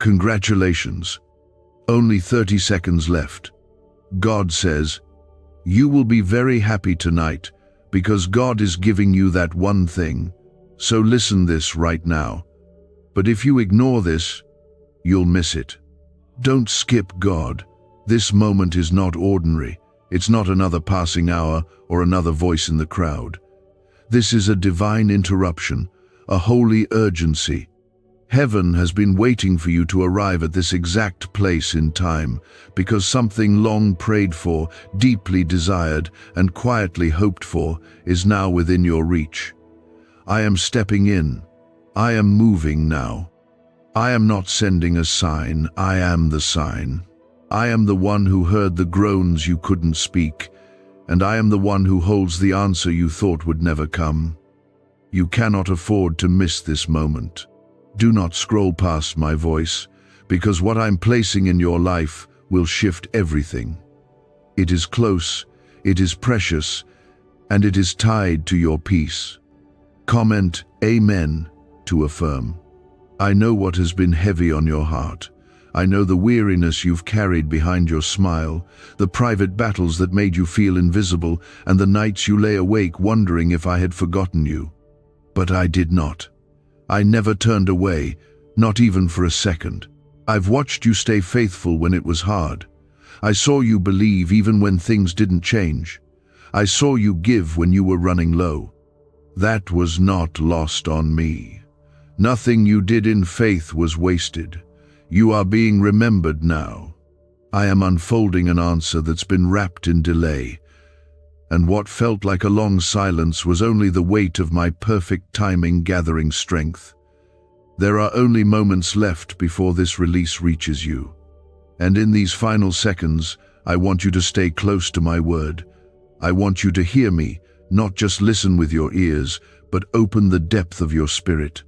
Congratulations. Only 30 seconds left. God says, you will be very happy tonight because God is giving you that one thing. So listen this right now. But if you ignore this, you'll miss it. Don't skip God. This moment is not ordinary. It's not another passing hour or another voice in the crowd. This is a divine interruption, a holy urgency. Heaven has been waiting for you to arrive at this exact place in time because something long prayed for, deeply desired, and quietly hoped for is now within your reach. I am stepping in. I am moving now. I am not sending a sign. I am the sign. I am the one who heard the groans you couldn't speak, and I am the one who holds the answer you thought would never come. You cannot afford to miss this moment. Do not scroll past my voice, because what I'm placing in your life will shift everything. It is close, it is precious, and it is tied to your peace. Comment Amen to affirm. I know what has been heavy on your heart. I know the weariness you've carried behind your smile, the private battles that made you feel invisible, and the nights you lay awake wondering if I had forgotten you. But I did not. I never turned away, not even for a second. I've watched you stay faithful when it was hard. I saw you believe even when things didn't change. I saw you give when you were running low. That was not lost on me. Nothing you did in faith was wasted. You are being remembered now. I am unfolding an answer that's been wrapped in delay, and what felt like a long silence was only the weight of my perfect timing gathering strength. There are only moments left before this release reaches you. And in these final seconds, I want you to stay close to my word. I want you to hear me, not just listen with your ears, but open the depth of your spirit.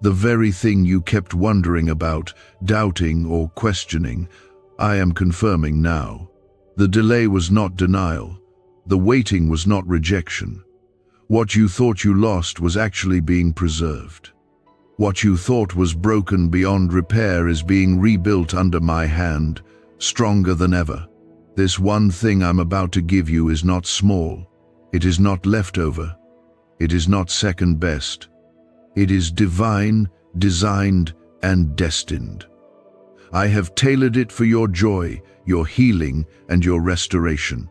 The very thing you kept wondering about, doubting or questioning, I am confirming now. The delay was not denial. The waiting was not rejection. What you thought you lost was actually being preserved. What you thought was broken beyond repair is being rebuilt under my hand, stronger than ever. This one thing I'm about to give you is not small. It is not leftover. It is not second best. It is divine, designed, and destined. I have tailored it for your joy, your healing, and your restoration.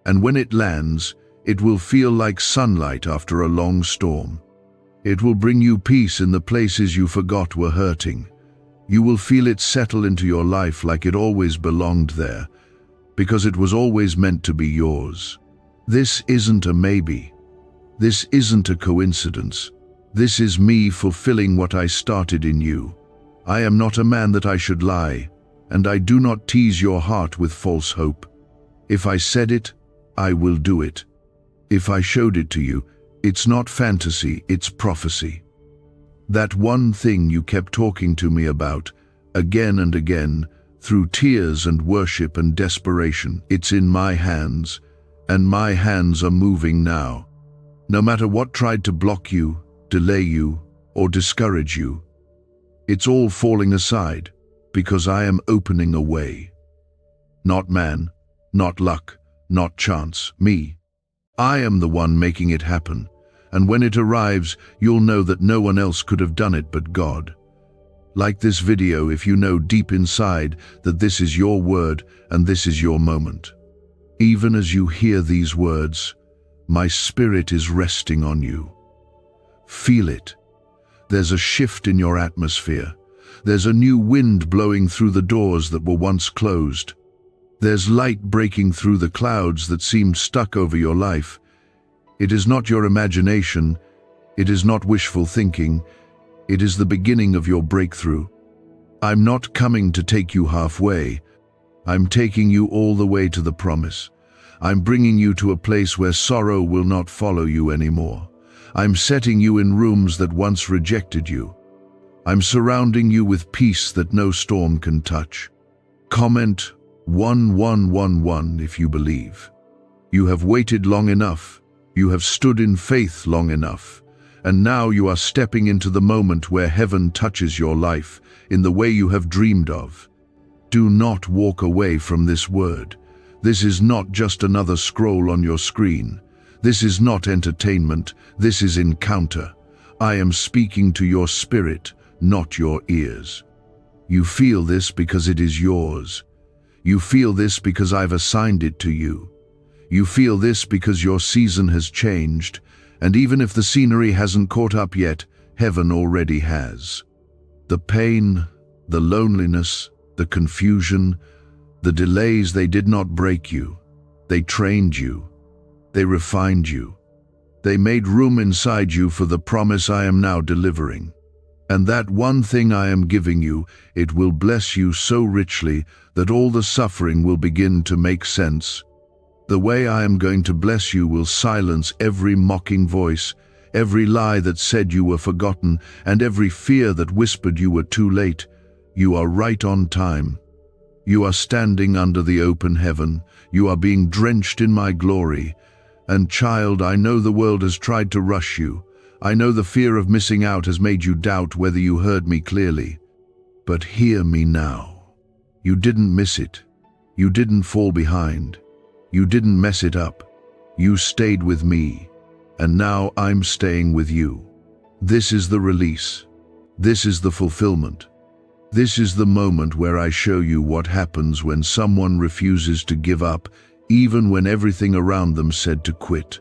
And when it lands, it will feel like sunlight after a long storm. It will bring you peace in the places you forgot were hurting. You will feel it settle into your life like it always belonged there, because it was always meant to be yours. This isn't a maybe. This isn't a coincidence. This is me fulfilling what I started in you. I am not a man that I should lie, and I do not tease your heart with false hope. If I said it, I will do it. If I showed it to you, it's not fantasy, it's prophecy. That one thing you kept talking to me about, again and again, through tears and worship and desperation, it's in my hands, and my hands are moving now. No matter what tried to block you, delay you, or discourage you, it's all falling aside, because I am opening a way. Not man, not luck, not chance, me. I am the one making it happen, and when it arrives, you'll know that no one else could have done it but God. Like this video if you know deep inside that this is your word and this is your moment. Even as you hear these words, my spirit is resting on you. Feel it. There's a shift in your atmosphere. There's a new wind blowing through the doors that were once closed. There's light breaking through the clouds that seemed stuck over your life. It is not your imagination. It is not wishful thinking. It is the beginning of your breakthrough. I'm not coming to take you halfway. I'm taking you all the way to the promise. I'm bringing you to a place where sorrow will not follow you anymore. I'm setting you in rooms that once rejected you. I'm surrounding you with peace that no storm can touch. Comment 1111 if you believe. You have waited long enough. You have stood in faith long enough. And now you are stepping into the moment where heaven touches your life, in the way you have dreamed of. Do not walk away from this word. This is not just another scroll on your screen. This is not entertainment. This is encounter. I am speaking to your spirit, not your ears. You feel this because it is yours. You feel this because I've assigned it to you. You feel this because your season has changed, and even if the scenery hasn't caught up yet, heaven already has. The pain, the loneliness, the confusion, the delays, they did not break you. They trained you. They refined you. They made room inside you for the promise I am now delivering. And that one thing I am giving you, it will bless you so richly that all the suffering will begin to make sense. The way I am going to bless you will silence every mocking voice, every lie that said you were forgotten, and every fear that whispered you were too late. You are right on time. You are standing under the open heaven. You are being drenched in my glory. And child, I know the world has tried to rush you. I know the fear of missing out has made you doubt whether you heard me clearly. But hear me now. You didn't miss it. You didn't fall behind. You didn't mess it up. You stayed with me. And now I'm staying with you. This is the release. This is the fulfillment. This is the moment where I show you what happens when someone refuses to give up, even when everything around them said to quit.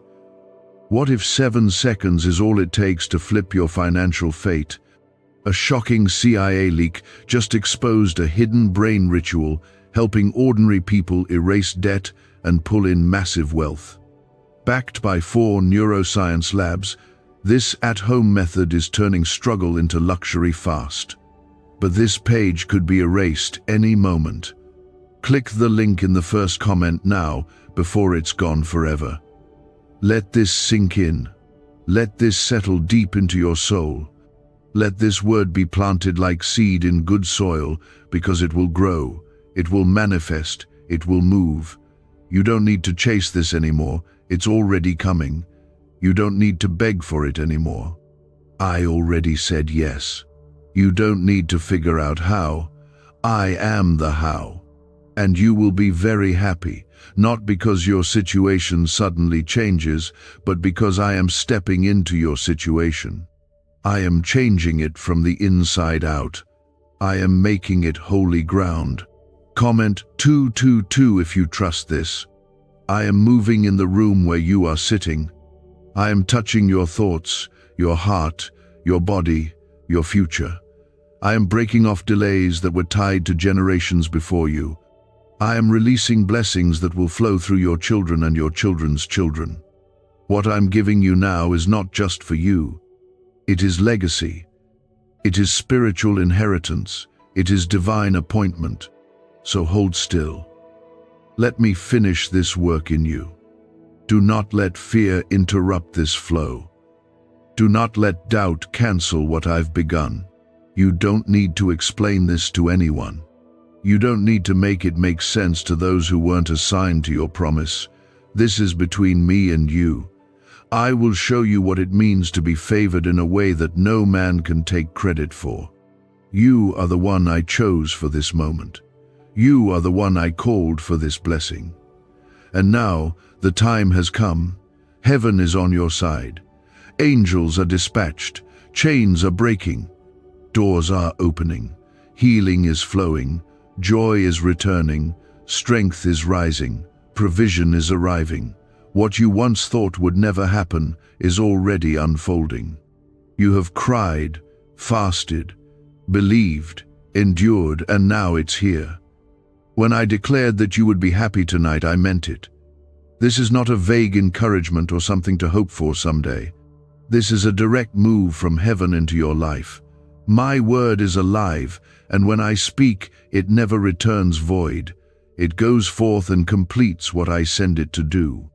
What if 7 seconds is all it takes to flip your financial fate? A shocking CIA leak just exposed a hidden brain ritual helping ordinary people erase debt and pull in massive wealth. Backed by 4 neuroscience labs, this at-home method is turning struggle into luxury fast. But this page could be erased any moment. Click the link in the first comment now before it's gone forever. Let this sink in. Let this settle deep into your soul. Let this word be planted like seed in good soil, because it will grow, it will manifest, it will move. You don't need to chase this anymore. It's already coming. You don't need to beg for it anymore. I already said yes. You don't need to figure out how. I am the how. And you will be very happy, not because your situation suddenly changes, but because I am stepping into your situation. I am changing it from the inside out. I am making it holy ground. Comment 222 if you trust this. I am moving in the room where you are sitting. I am touching your thoughts, your heart, your body, your future. I am breaking off delays that were tied to generations before you. I am releasing blessings that will flow through your children and your children's children. What I'm giving you now is not just for you. It is legacy. It is spiritual inheritance. It is divine appointment. So hold still. Let me finish this work in you. Do not let fear interrupt this flow. Do not let doubt cancel what I've begun. You don't need to explain this to anyone. You don't need to make it make sense to those who weren't assigned to your promise. This is between me and you. I will show you what it means to be favored in a way that no man can take credit for. You are the one I chose for this moment. You are the one I called for this blessing. And now, the time has come. Heaven is on your side. Angels are dispatched. Chains are breaking. Doors are opening. Healing is flowing. Joy is returning. Strength is rising. Provision is arriving. What you once thought would never happen is already unfolding. You have cried, fasted, believed, endured, and now it's here. When I declared that you would be happy tonight, I meant it. This is not a vague encouragement or something to hope for someday. This is a direct move from heaven into your life. My word is alive, and when I speak, it never returns void. It goes forth and completes what I send it to do.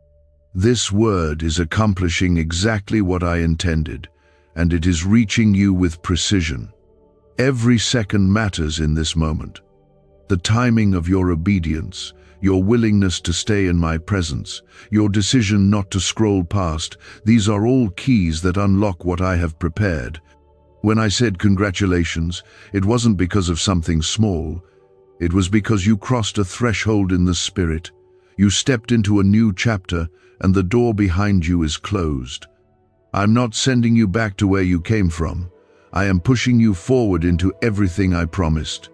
This word is accomplishing exactly what I intended, and it is reaching you with precision. Every second matters in this moment. The timing of your obedience, your willingness to stay in my presence, your decision not to scroll past, these are all keys that unlock what I have prepared. When I said congratulations, it wasn't because of something small. It was because you crossed a threshold in the spirit. You stepped into a new chapter, and the door behind you is closed. I'm not sending you back to where you came from. I am pushing you forward into everything I promised.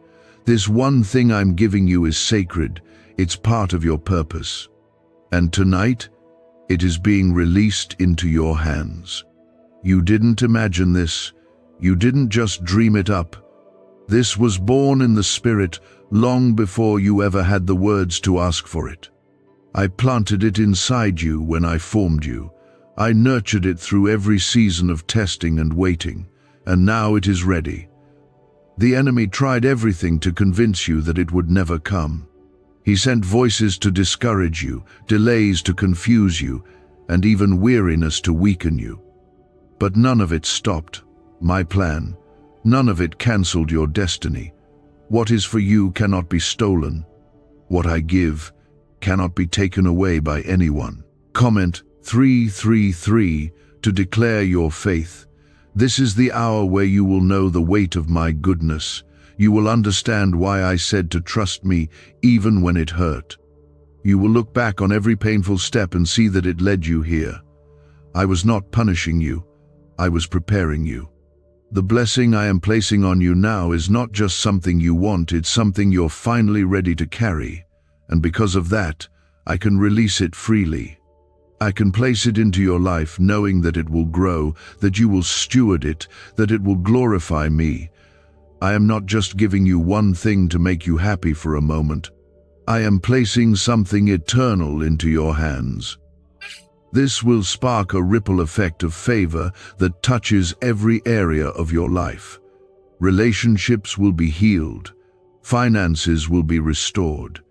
This one thing I'm giving you is sacred. It's part of your purpose. And tonight, it is being released into your hands. You didn't imagine this. You didn't just dream it up. This was born in the spirit long before you ever had the words to ask for it. I planted it inside you when I formed you. I nurtured it through every season of testing and waiting, and now it is ready. The enemy tried everything to convince you that it would never come. He sent voices to discourage you, delays to confuse you, and even weariness to weaken you. But none of it stopped my plan. None of it cancelled your destiny. What is for you cannot be stolen. What I give cannot be taken away by anyone. Comment 333 to declare your faith. This is the hour where you will know the weight of my goodness. You will understand why I said to trust me even when it hurt. You will look back on every painful step and see that it led you here. I was not punishing you. I was preparing you. The blessing I am placing on you now is not just something you want, it's something you're finally ready to carry. And because of that, I can release it freely. I can place it into your life knowing that it will grow, that you will steward it, that it will glorify me. I am not just giving you one thing to make you happy for a moment. I am placing something eternal into your hands. This will spark a ripple effect of favor that touches every area of your life. Relationships will be healed. Finances will be restored.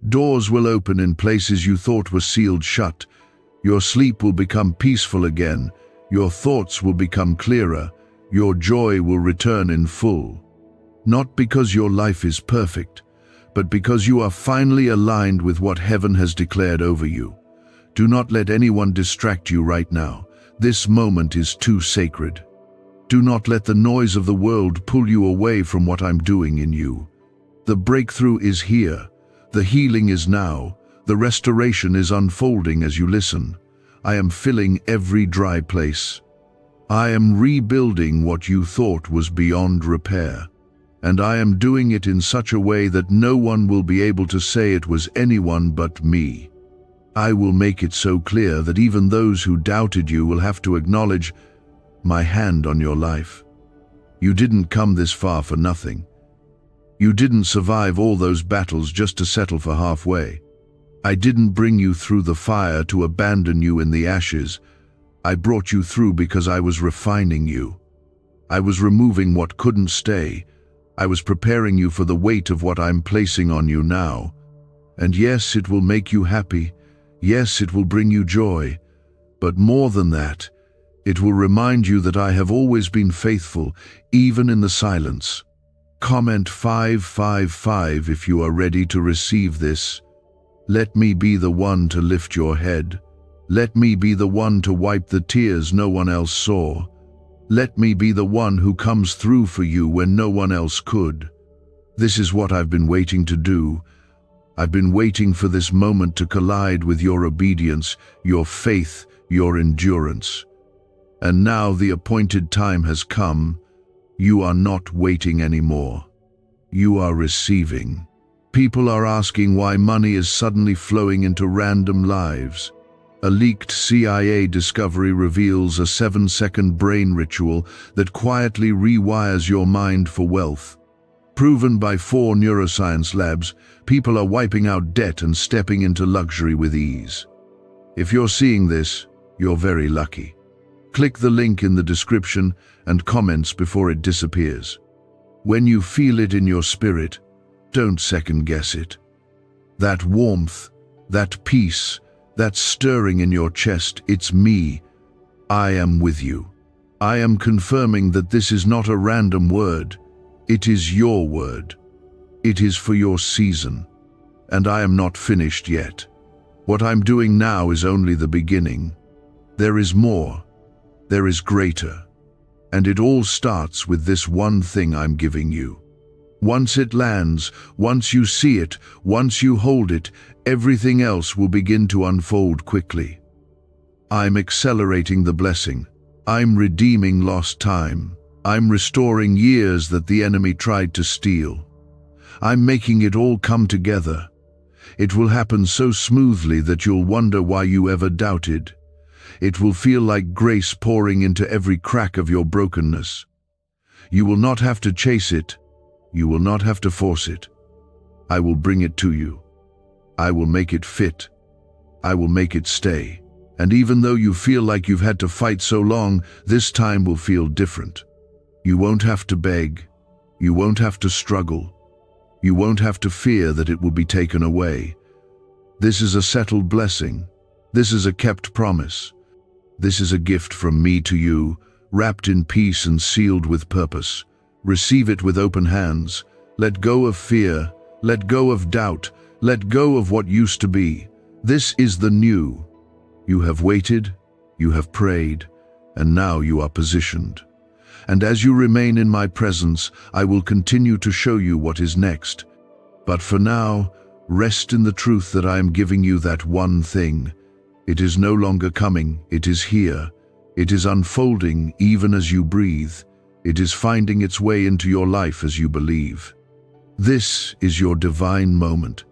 Doors will open in places you thought were sealed shut. Your sleep will become peaceful again. Your thoughts will become clearer. Your joy will return in full. Not because your life is perfect, but because you are finally aligned with what heaven has declared over you. Do not let anyone distract you right now. This moment is too sacred. Do not let the noise of the world pull you away from what I'm doing in you. The breakthrough is here. The healing is now. The restoration is unfolding as you listen. I am filling every dry place. I am rebuilding what you thought was beyond repair. And I am doing it in such a way that no one will be able to say it was anyone but me. I will make it so clear that even those who doubted you will have to acknowledge my hand on your life. You didn't come this far for nothing. You didn't survive all those battles just to settle for halfway. I didn't bring you through the fire to abandon you in the ashes. I brought you through because I was refining you. I was removing what couldn't stay. I was preparing you for the weight of what I'm placing on you now. And yes, it will make you happy. Yes, it will bring you joy. But more than that, it will remind you that I have always been faithful, even in the silence. Comment 555 if you are ready to receive this. Let me be the one to lift your head. Let me be the one to wipe the tears no one else saw. Let me be the one who comes through for you when no one else could. This is what I've been waiting to do. I've been waiting for this moment to collide with your obedience, your faith, your endurance. And now the appointed time has come. You are not waiting anymore. You are receiving. People are asking why money is suddenly flowing into random lives. A leaked CIA discovery reveals a 7-second brain ritual that quietly rewires your mind for wealth. Proven by 4 neuroscience labs, people are wiping out debt and stepping into luxury with ease. If you're seeing this, you're very lucky. Click the link in the description and comments before it disappears. When you feel it in your spirit, don't second guess it. That warmth, that peace, that stirring in your chest, it's me. I am with you. I am confirming that this is not a random word. It is your word. It is for your season. And I am not finished yet. What I'm doing now is only the beginning. There is more. There is greater. And it all starts with this one thing I'm giving you. Once it lands, once you see it, once you hold it, everything else will begin to unfold quickly. I'm accelerating the blessing. I'm redeeming lost time. I'm restoring years that the enemy tried to steal. I'm making it all come together. It will happen so smoothly that you'll wonder why you ever doubted. It will feel like grace pouring into every crack of your brokenness. You will not have to chase it. You will not have to force it. I will bring it to you. I will make it fit. I will make it stay. And even though you feel like you've had to fight so long, this time will feel different. You won't have to beg. You won't have to struggle. You won't have to fear that it will be taken away. This is a settled blessing. This is a kept promise. This is a gift from me to you, wrapped in peace and sealed with purpose. Receive it with open hands. Let go of fear. Let go of doubt. Let go of what used to be. This is the new. You have waited, you have prayed, and now you are positioned. And as you remain in my presence, I will continue to show you what is next. But for now, rest in the truth that I am giving you that one thing. It is no longer coming, it is here. It is unfolding even as you breathe. It is finding its way into your life as you believe. This is your divine moment.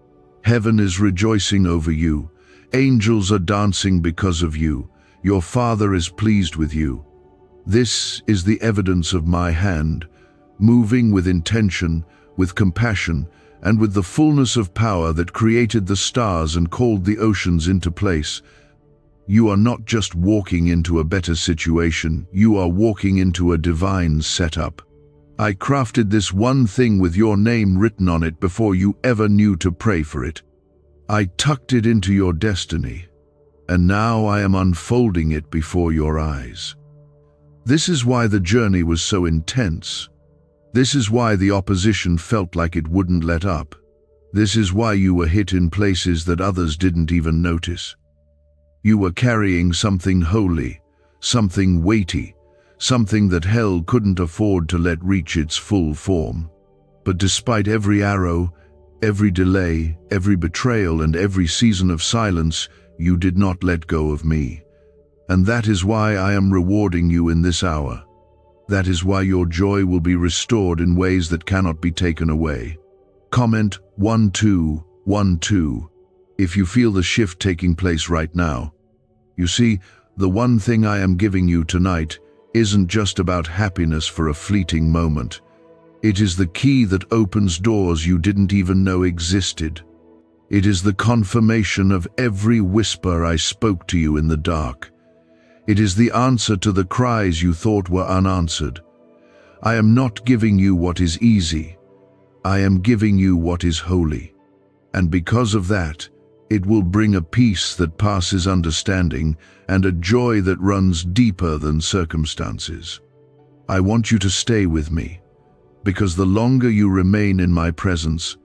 Heaven is rejoicing over you. Angels are dancing because of you. Your Father is pleased with you. This is the evidence of my hand, moving with intention, with compassion, and with the fullness of power that created the stars and called the oceans into place. You are not just walking into a better situation, you are walking into a divine setup. I crafted this one thing with your name written on it before you ever knew to pray for it. I tucked it into your destiny, and now I am unfolding it before your eyes. This is why the journey was so intense. This is why the opposition felt like it wouldn't let up. This is why you were hit in places that others didn't even notice. You were carrying something holy, something weighty, something that hell couldn't afford to let reach its full form. But despite every arrow, every delay, every betrayal, and every season of silence, you did not let go of me. And that is why I am rewarding you in this hour. That is why your joy will be restored in ways that cannot be taken away. Comment 1212 if you feel the shift taking place right now. You see, the one thing I am giving you tonight isn't just about happiness for a fleeting moment. It is the key that opens doors you didn't even know existed. It is the confirmation of every whisper I spoke to you in the dark. It is the answer to the cries you thought were unanswered. I am not giving you what is easy. I am giving you what is holy. And because of that, it will bring a peace that passes understanding and a joy that runs deeper than circumstances. I want you to stay with me, because the longer you remain in my presence,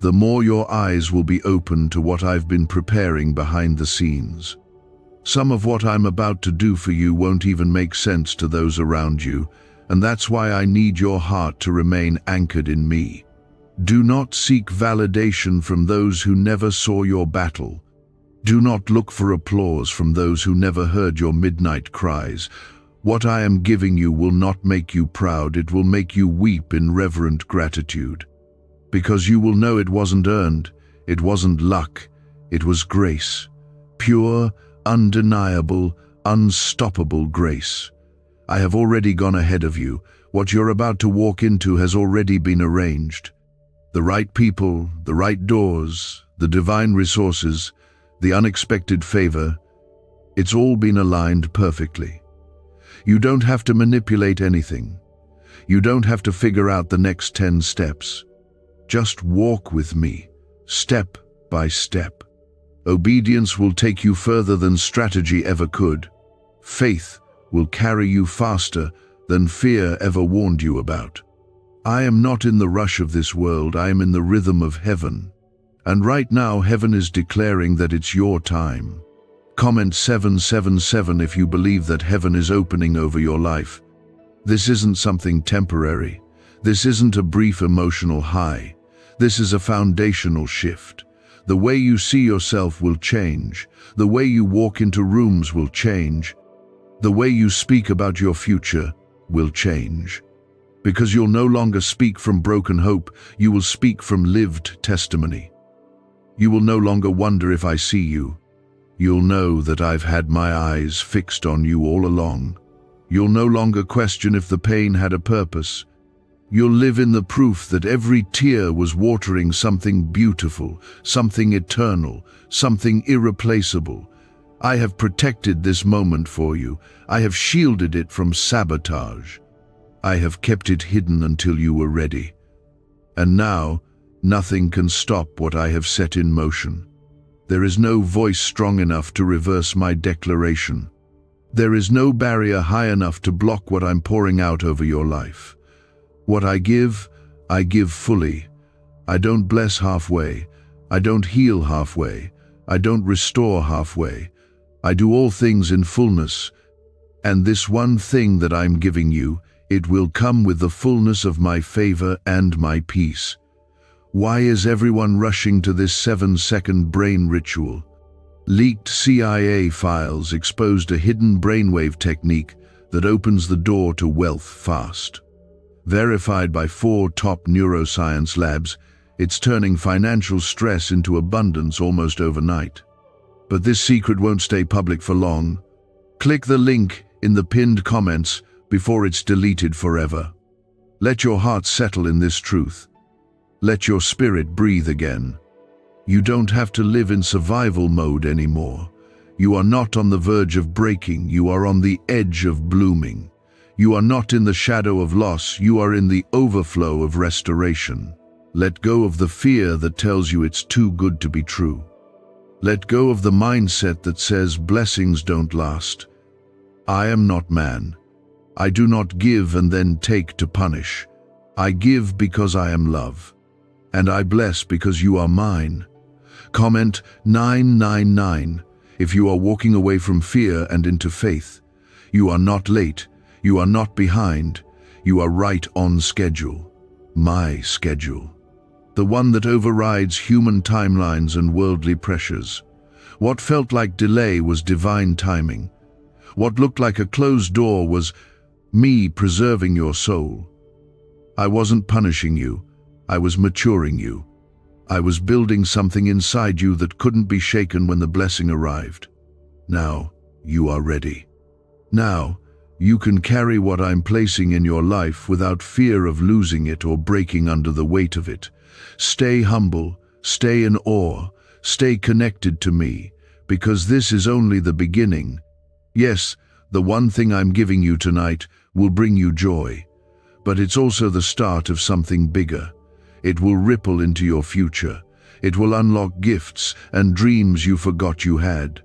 the more your eyes will be open to what I've been preparing behind the scenes. Some of what I'm about to do for you won't even make sense to those around you, and that's why I need your heart to remain anchored in me. Do not seek validation from those who never saw your battle. Do not look for applause from those who never heard your midnight cries. What I am giving you will not make you proud, it will make you weep in reverent gratitude. Because you will know it wasn't earned, it wasn't luck, it was grace. Pure, undeniable, unstoppable grace. I have already gone ahead of you. What you're about to walk into has already been arranged. The right people, the right doors, the divine resources, the unexpected favor, it's all been aligned perfectly. You don't have to manipulate anything. You don't have to figure out the next 10 steps. Just walk with me, step by step. Obedience will take you further than strategy ever could. Faith will carry you faster than fear ever warned you about. I am not in the rush of this world, I am in the rhythm of heaven. And right now, heaven is declaring that it's your time. Comment 777 if you believe that heaven is opening over your life. This isn't something temporary. This isn't a brief emotional high. This is a foundational shift. The way you see yourself will change. The way you walk into rooms will change. The way you speak about your future will change. Because you'll no longer speak from broken hope, you will speak from lived testimony. You will no longer wonder if I see you. You'll know that I've had my eyes fixed on you all along. You'll no longer question if the pain had a purpose. You'll live in the proof that every tear was watering something beautiful, something eternal, something irreplaceable. I have protected this moment for you. I have shielded it from sabotage. I have kept it hidden until you were ready. And now, nothing can stop what I have set in motion. There is no voice strong enough to reverse my declaration. There is no barrier high enough to block what I'm pouring out over your life. What I give fully. I don't bless halfway. I don't heal halfway. I don't restore halfway. I do all things in fullness. And this one thing that I'm giving you, it will come with the fullness of my favor and my peace. Why is everyone rushing to this 7-second brain ritual? Leaked CIA files exposed a hidden brainwave technique that opens the door to wealth fast. Verified by 4 top neuroscience labs, it's turning financial stress into abundance almost overnight. But this secret won't stay public for long. Click the link in the pinned comments before it's deleted forever. Let your heart settle in this truth. Let your spirit breathe again. You don't have to live in survival mode anymore. You are not on the verge of breaking, you are on the edge of blooming. You are not in the shadow of loss, you are in the overflow of restoration. Let go of the fear that tells you it's too good to be true. Let go of the mindset that says blessings don't last. I am not man. I do not give and then take to punish. I give because I am love. And I bless because you are mine. Comment 999 if you are walking away from fear and into faith. You are not late. You are not behind. You are right on schedule. My schedule. The one that overrides human timelines and worldly pressures. What felt like delay was divine timing. What looked like a closed door was me preserving your soul. I wasn't punishing you. I was maturing you. I was building something inside you that couldn't be shaken when the blessing arrived. Now, you are ready. Now, you can carry what I'm placing in your life without fear of losing it or breaking under the weight of it. Stay humble, stay in awe, stay connected to me, because this is only the beginning. Yes, the one thing I'm giving you tonight will bring you joy, but it's also the start of something bigger. It will ripple into your future. It will unlock gifts and dreams you forgot you had.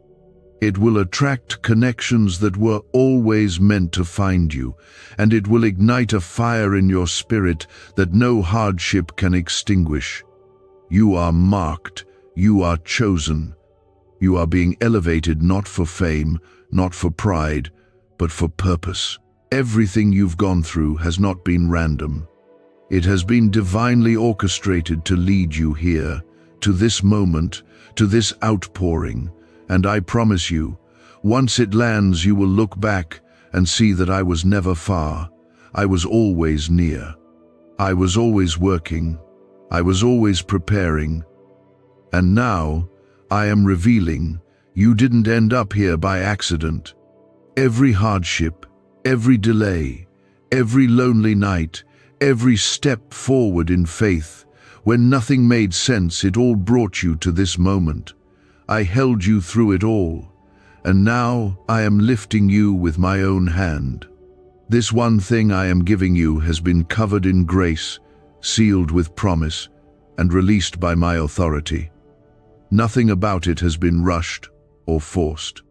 It will attract connections that were always meant to find you, and it will ignite a fire in your spirit that no hardship can extinguish. You are marked. You are chosen. You are being elevated not for fame, not for pride, but for purpose. Everything you've gone through has not been random. It has been divinely orchestrated to lead you here, to this moment, to this outpouring. And I promise you, once it lands, you will look back and see that I was never far. I was always near. I was always working. I was always preparing. And now, I am revealing, you didn't end up here by accident. Every hardship, every delay, every lonely night, every step forward in faith, when nothing made sense, it all brought you to this moment. I held you through it all, and now I am lifting you with my own hand. This one thing I am giving you has been covered in grace, sealed with promise, and released by my authority. Nothing about it has been rushed or forced.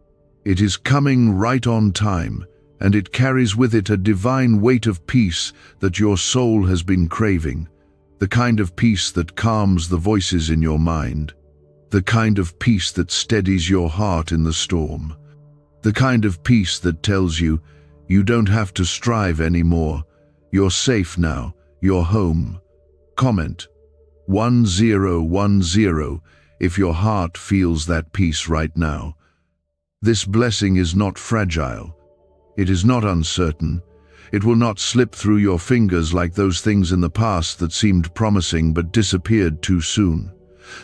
It is coming right on time, and it carries with it a divine weight of peace that your soul has been craving, the kind of peace that calms the voices in your mind. The kind of peace that steadies your heart in the storm. The kind of peace that tells you, You don't have to strive anymore. You're safe now. You're home. Comment 1010 if your heart feels that peace right now. This blessing is not fragile. It is not uncertain. It will not slip through your fingers like those things in the past that seemed promising but disappeared too soon.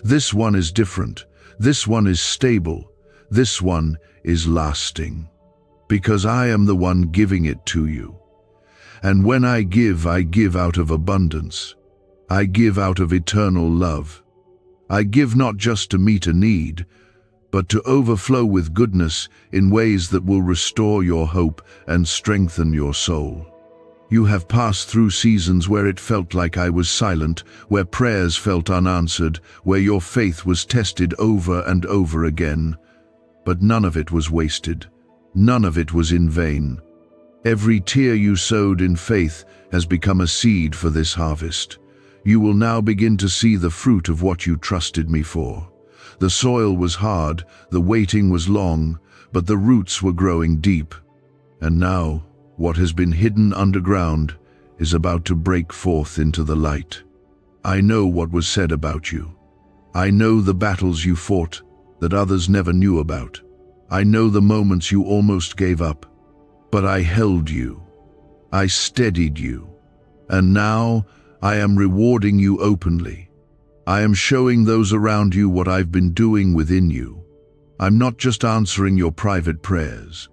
This one is different. This one is stable. This one is lasting. Because I am the one giving it to you. And when I give out of abundance. I give out of eternal love. I give not just to meet a need, but to overflow with goodness in ways that will restore your hope and strengthen your soul. You have passed through seasons where it felt like I was silent, where prayers felt unanswered, where your faith was tested over and over again. But none of it was wasted. None of it was in vain. Every tear you sowed in faith has become a seed for this harvest. You will now begin to see the fruit of what you trusted me for. The soil was hard, the waiting was long, but the roots were growing deep. And now, what has been hidden underground is about to break forth into the light. I know what was said about you. I know the battles you fought that others never knew about. I know the moments you almost gave up. But I held you. I steadied you. And now I am rewarding you openly. I am showing those around you what I've been doing within you. I'm not just answering your private prayers.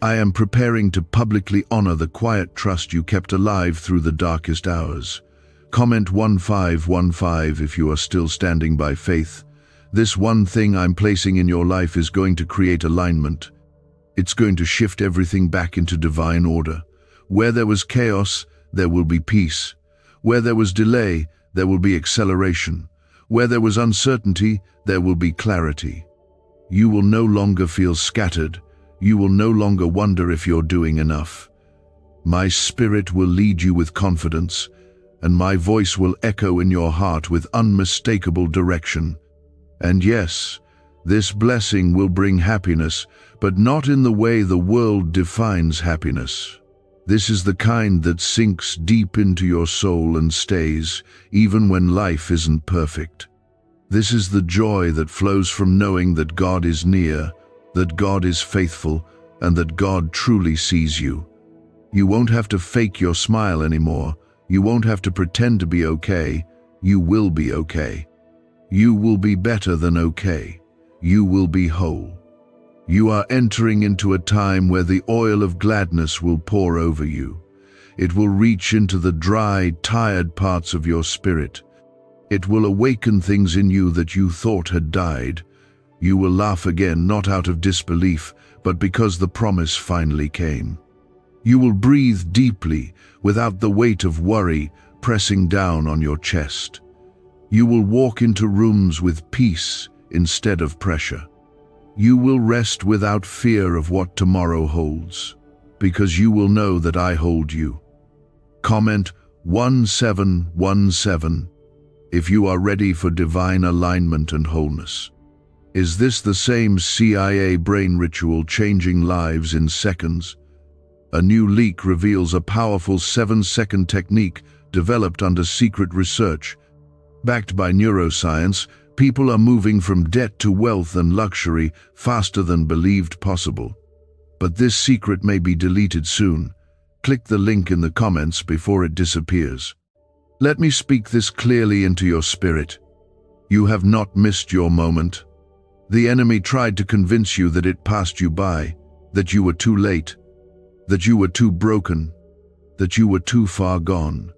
I am preparing to publicly honor the quiet trust you kept alive through the darkest hours. Comment 1515 if you are still standing by faith. This one thing I'm placing in your life is going to create alignment. It's going to shift everything back into divine order. Where there was chaos, there will be peace. Where there was delay, there will be acceleration. Where there was uncertainty, there will be clarity. You will no longer feel scattered. You will no longer wonder if you're doing enough. My spirit will lead you with confidence, and my voice will echo in your heart with unmistakable direction. And yes, this blessing will bring happiness, but not in the way the world defines happiness. This is the kind that sinks deep into your soul and stays, even when life isn't perfect. This is the joy that flows from knowing that God is near, that God is faithful, and that God truly sees you. You won't have to fake your smile anymore. You won't have to pretend to be okay. You will be okay. You will be better than okay. You will be whole. You are entering into a time where the oil of gladness will pour over you. It will reach into the dry, tired parts of your spirit. It will awaken things in you that you thought had died. You will laugh again, not out of disbelief, but because the promise finally came. You will breathe deeply, without the weight of worry pressing down on your chest. You will walk into rooms with peace instead of pressure. You will rest without fear of what tomorrow holds, because you will know that I hold you. Comment 1717 if you are ready for divine alignment and wholeness. Is this the same CIA brain ritual changing lives in seconds? A new leak reveals a powerful 7-second technique developed under secret research. Backed by neuroscience, people are moving from debt to wealth and luxury faster than believed possible. But this secret may be deleted soon. Click the link in the comments before it disappears. Let me speak this clearly into your spirit. You have not missed your moment. The enemy tried to convince you that it passed you by, that you were too late, that you were too broken, that you were too far gone.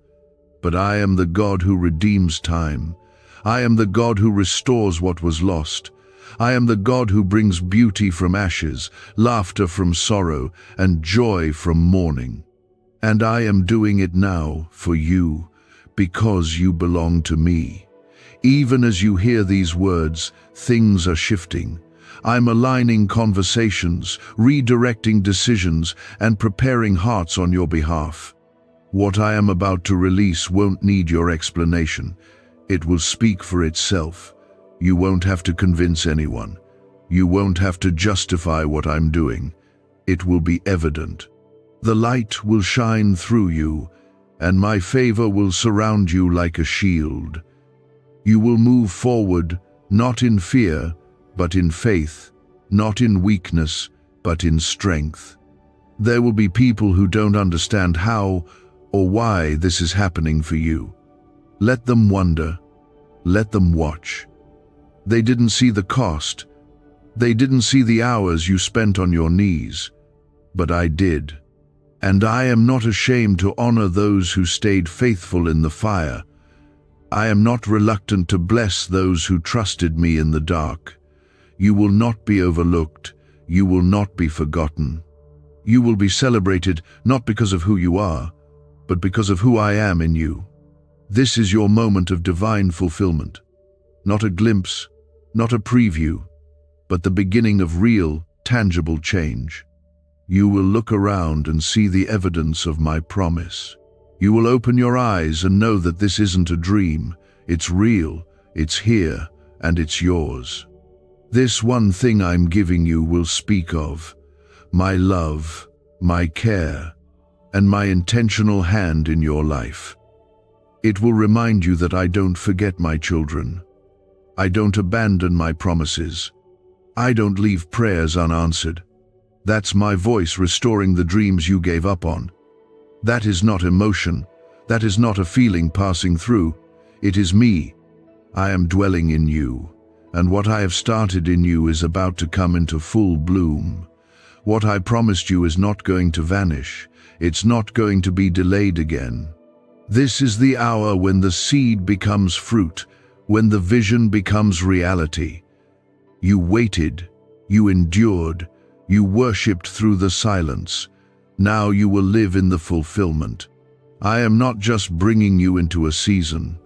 But I am the God who redeems time. I am the God who restores what was lost. I am the God who brings beauty from ashes, laughter from sorrow, and joy from mourning. And I am doing it now for you, because you belong to me. Even as you hear these words, things are shifting. I'm aligning conversations, redirecting decisions, and preparing hearts on your behalf. What I am about to release won't need your explanation. It will speak for itself. You won't have to convince anyone. You won't have to justify what I'm doing. It will be evident. The light will shine through you, and my favor will surround you like a shield. You will move forward, not in fear, but in faith, not in weakness, but in strength. There will be people who don't understand how or why this is happening for you. Let them wonder. Let them watch. They didn't see the cost. They didn't see the hours you spent on your knees. But I did. And I am not ashamed to honor those who stayed faithful in the fire. I am not reluctant to bless those who trusted me in the dark. You will not be overlooked. You will not be forgotten. You will be celebrated not because of who you are, but because of who I am in you. This is your moment of divine fulfillment. Not a glimpse, not a preview, but the beginning of real, tangible change. You will look around and see the evidence of my promise. You will open your eyes and know that this isn't a dream. It's real, it's here, and it's yours. This one thing I'm giving you will speak of my love, my care, and my intentional hand in your life. It will remind you that I don't forget my children. I don't abandon my promises. I don't leave prayers unanswered. That's my voice restoring the dreams you gave up on. That is not emotion. That is not a feeling passing through. It is me. I am dwelling in you, and what I have started in you is about to come into full bloom. What I promised you is not going to vanish. It's not going to be delayed again. This is the hour when the seed becomes fruit, when the vision becomes reality. You waited, you endured, you worshipped through the silence. Now you will live in the fulfillment. I am not just bringing you into a season.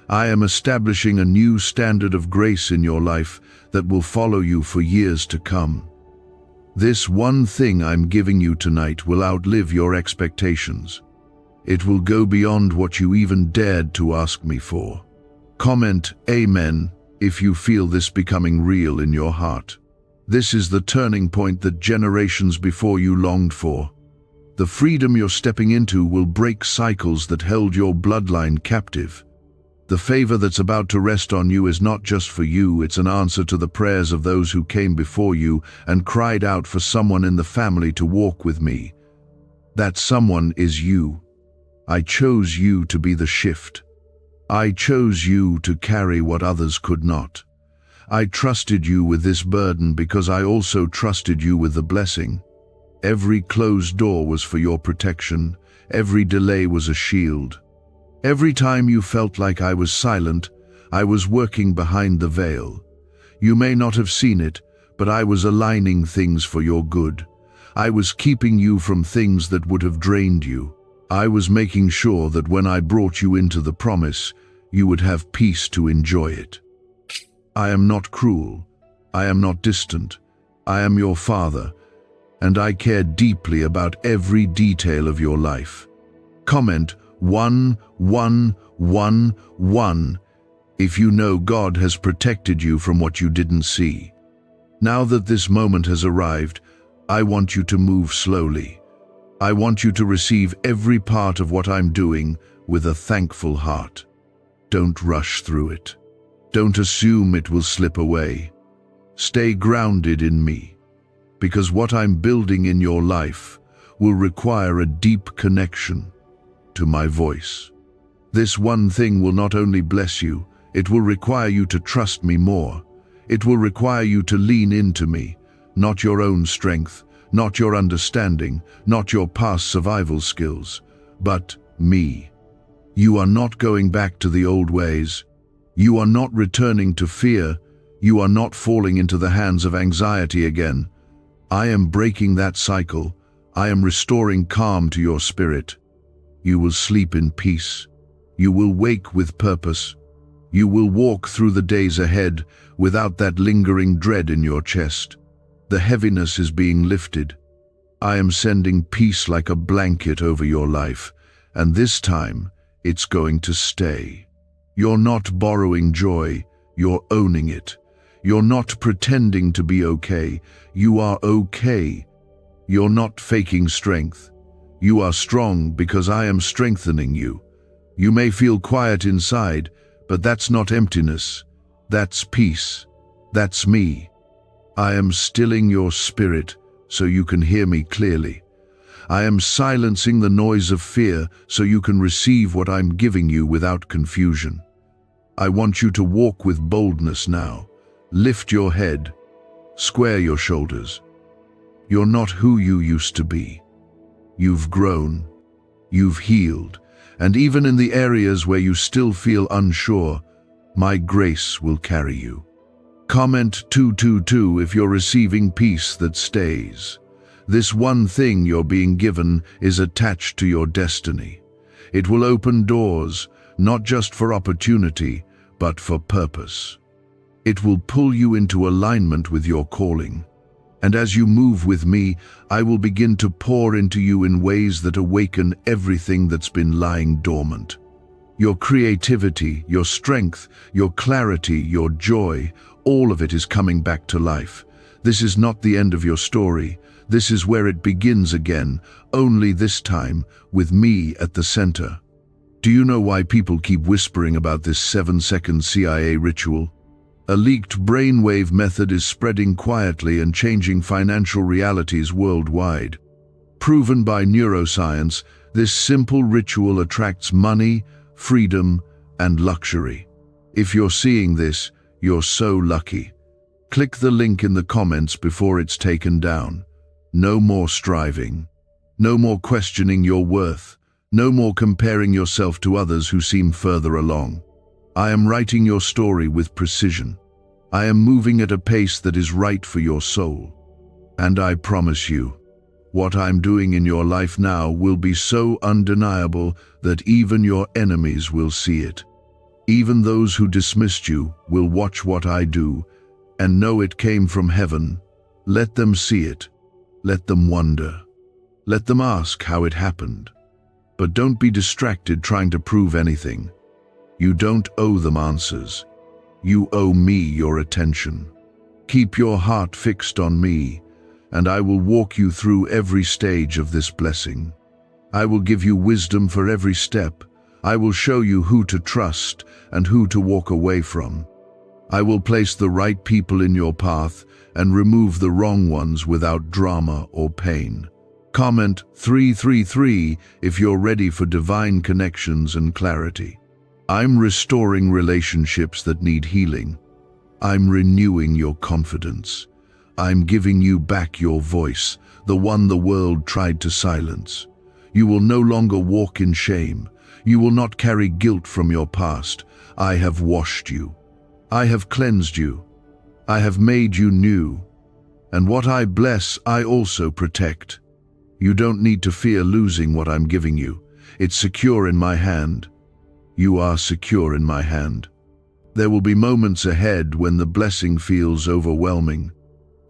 I am establishing a new standard of grace in your life that will follow you for years to come. This one thing I'm giving you tonight will outlive your expectations. It will go beyond what you even dared to ask me for. Comment Amen if you feel this becoming real in your heart. This is the turning point that generations before you longed for. The freedom you're stepping into will break cycles that held your bloodline captive. The favor that's about to rest on you is not just for you, it's an answer to the prayers of those who came before you and cried out for someone in the family to walk with me. That someone is you. I chose you to be the shift. I chose you to carry what others could not. I trusted you with this burden because I also trusted you with the blessing. Every closed door was for your protection. Every delay was a shield. Every time you felt like I was silent, I was working behind the veil. You may not have seen it, but I was aligning things for your good. I was keeping you from things that would have drained you. I was making sure that when I brought you into the promise, you would have peace to enjoy it. I am not cruel. I am not distant. I am your Father, and I care deeply about every detail of your life. Comment 11111 if you know God has protected you from what you didn't see. Now that this moment has arrived, I want you to move slowly. I want you to receive every part of what I'm doing with a thankful heart. Don't rush through it. Don't assume it will slip away. Stay grounded in me, because what I'm building in your life will require a deep connection to my voice. This one thing will not only bless you, it will require you to trust me more. It will require you to lean into me, not your own strength, not your understanding, not your past survival skills, but me. You are not going back to the old ways. You are not returning to fear. You are not falling into the hands of anxiety again. I am breaking that cycle. I am restoring calm to your spirit. You will sleep in peace. You will wake with purpose. You will walk through the days ahead without that lingering dread in your chest. The heaviness is being lifted. I am sending peace like a blanket over your life, and this time it's going to stay. You're not borrowing joy, you're owning it. You're not pretending to be okay, you are okay. You're not faking strength, You are strong because I am strengthening you. You may feel quiet inside, but that's not emptiness. That's peace. That's me. I am stilling your spirit so you can hear me clearly. I am silencing the noise of fear so you can receive what I'm giving you without confusion. I want you to walk with boldness now. Lift your head. Square your shoulders. You're not who you used to be. You've grown. You've healed. And even in the areas where you still feel unsure, my grace will carry you. Comment 222 if you're receiving peace that stays. This one thing you're being given is attached to your destiny. It will open doors, not just for opportunity, but for purpose. It will pull you into alignment with your calling. And as you move with me, I will begin to pour into you in ways that awaken everything that's been lying dormant. Your creativity, your strength, your clarity, your joy, all of it is coming back to life. This is not the end of your story. This is where it begins again, only this time with me at the center. Do you know why people keep whispering about this 7-second CIA ritual? A leaked brainwave method is spreading quietly and changing financial realities worldwide. Proven by neuroscience, this simple ritual attracts money, freedom, and luxury. If you're seeing this, you're so lucky. Click the link in the comments before it's taken down. No more striving. No more questioning your worth. No more comparing yourself to others who seem further along. I am writing your story with precision. I am moving at a pace that is right for your soul. And I promise you, what I'm doing in your life now will be so undeniable that even your enemies will see it. Even those who dismissed you will watch what I do and know it came from heaven. Let them see it. Let them wonder. Let them ask how it happened. But don't be distracted trying to prove anything. You don't owe them answers. You owe me your attention. Keep your heart fixed on me, and I will walk you through every stage of this blessing. I will give you wisdom for every step. I will show you who to trust and who to walk away from. I will place the right people in your path and remove the wrong ones without drama or pain. Comment 333 if you're ready for divine connections and clarity. I'm restoring relationships that need healing. I'm renewing your confidence. I'm giving you back your voice, the one the world tried to silence. You will no longer walk in shame. You will not carry guilt from your past. I have washed you. I have cleansed you. I have made you new. And what I bless, I also protect. You don't need to fear losing what I'm giving you. It's secure in my hand. You are secure in my hand. There will be moments ahead when the blessing feels overwhelming.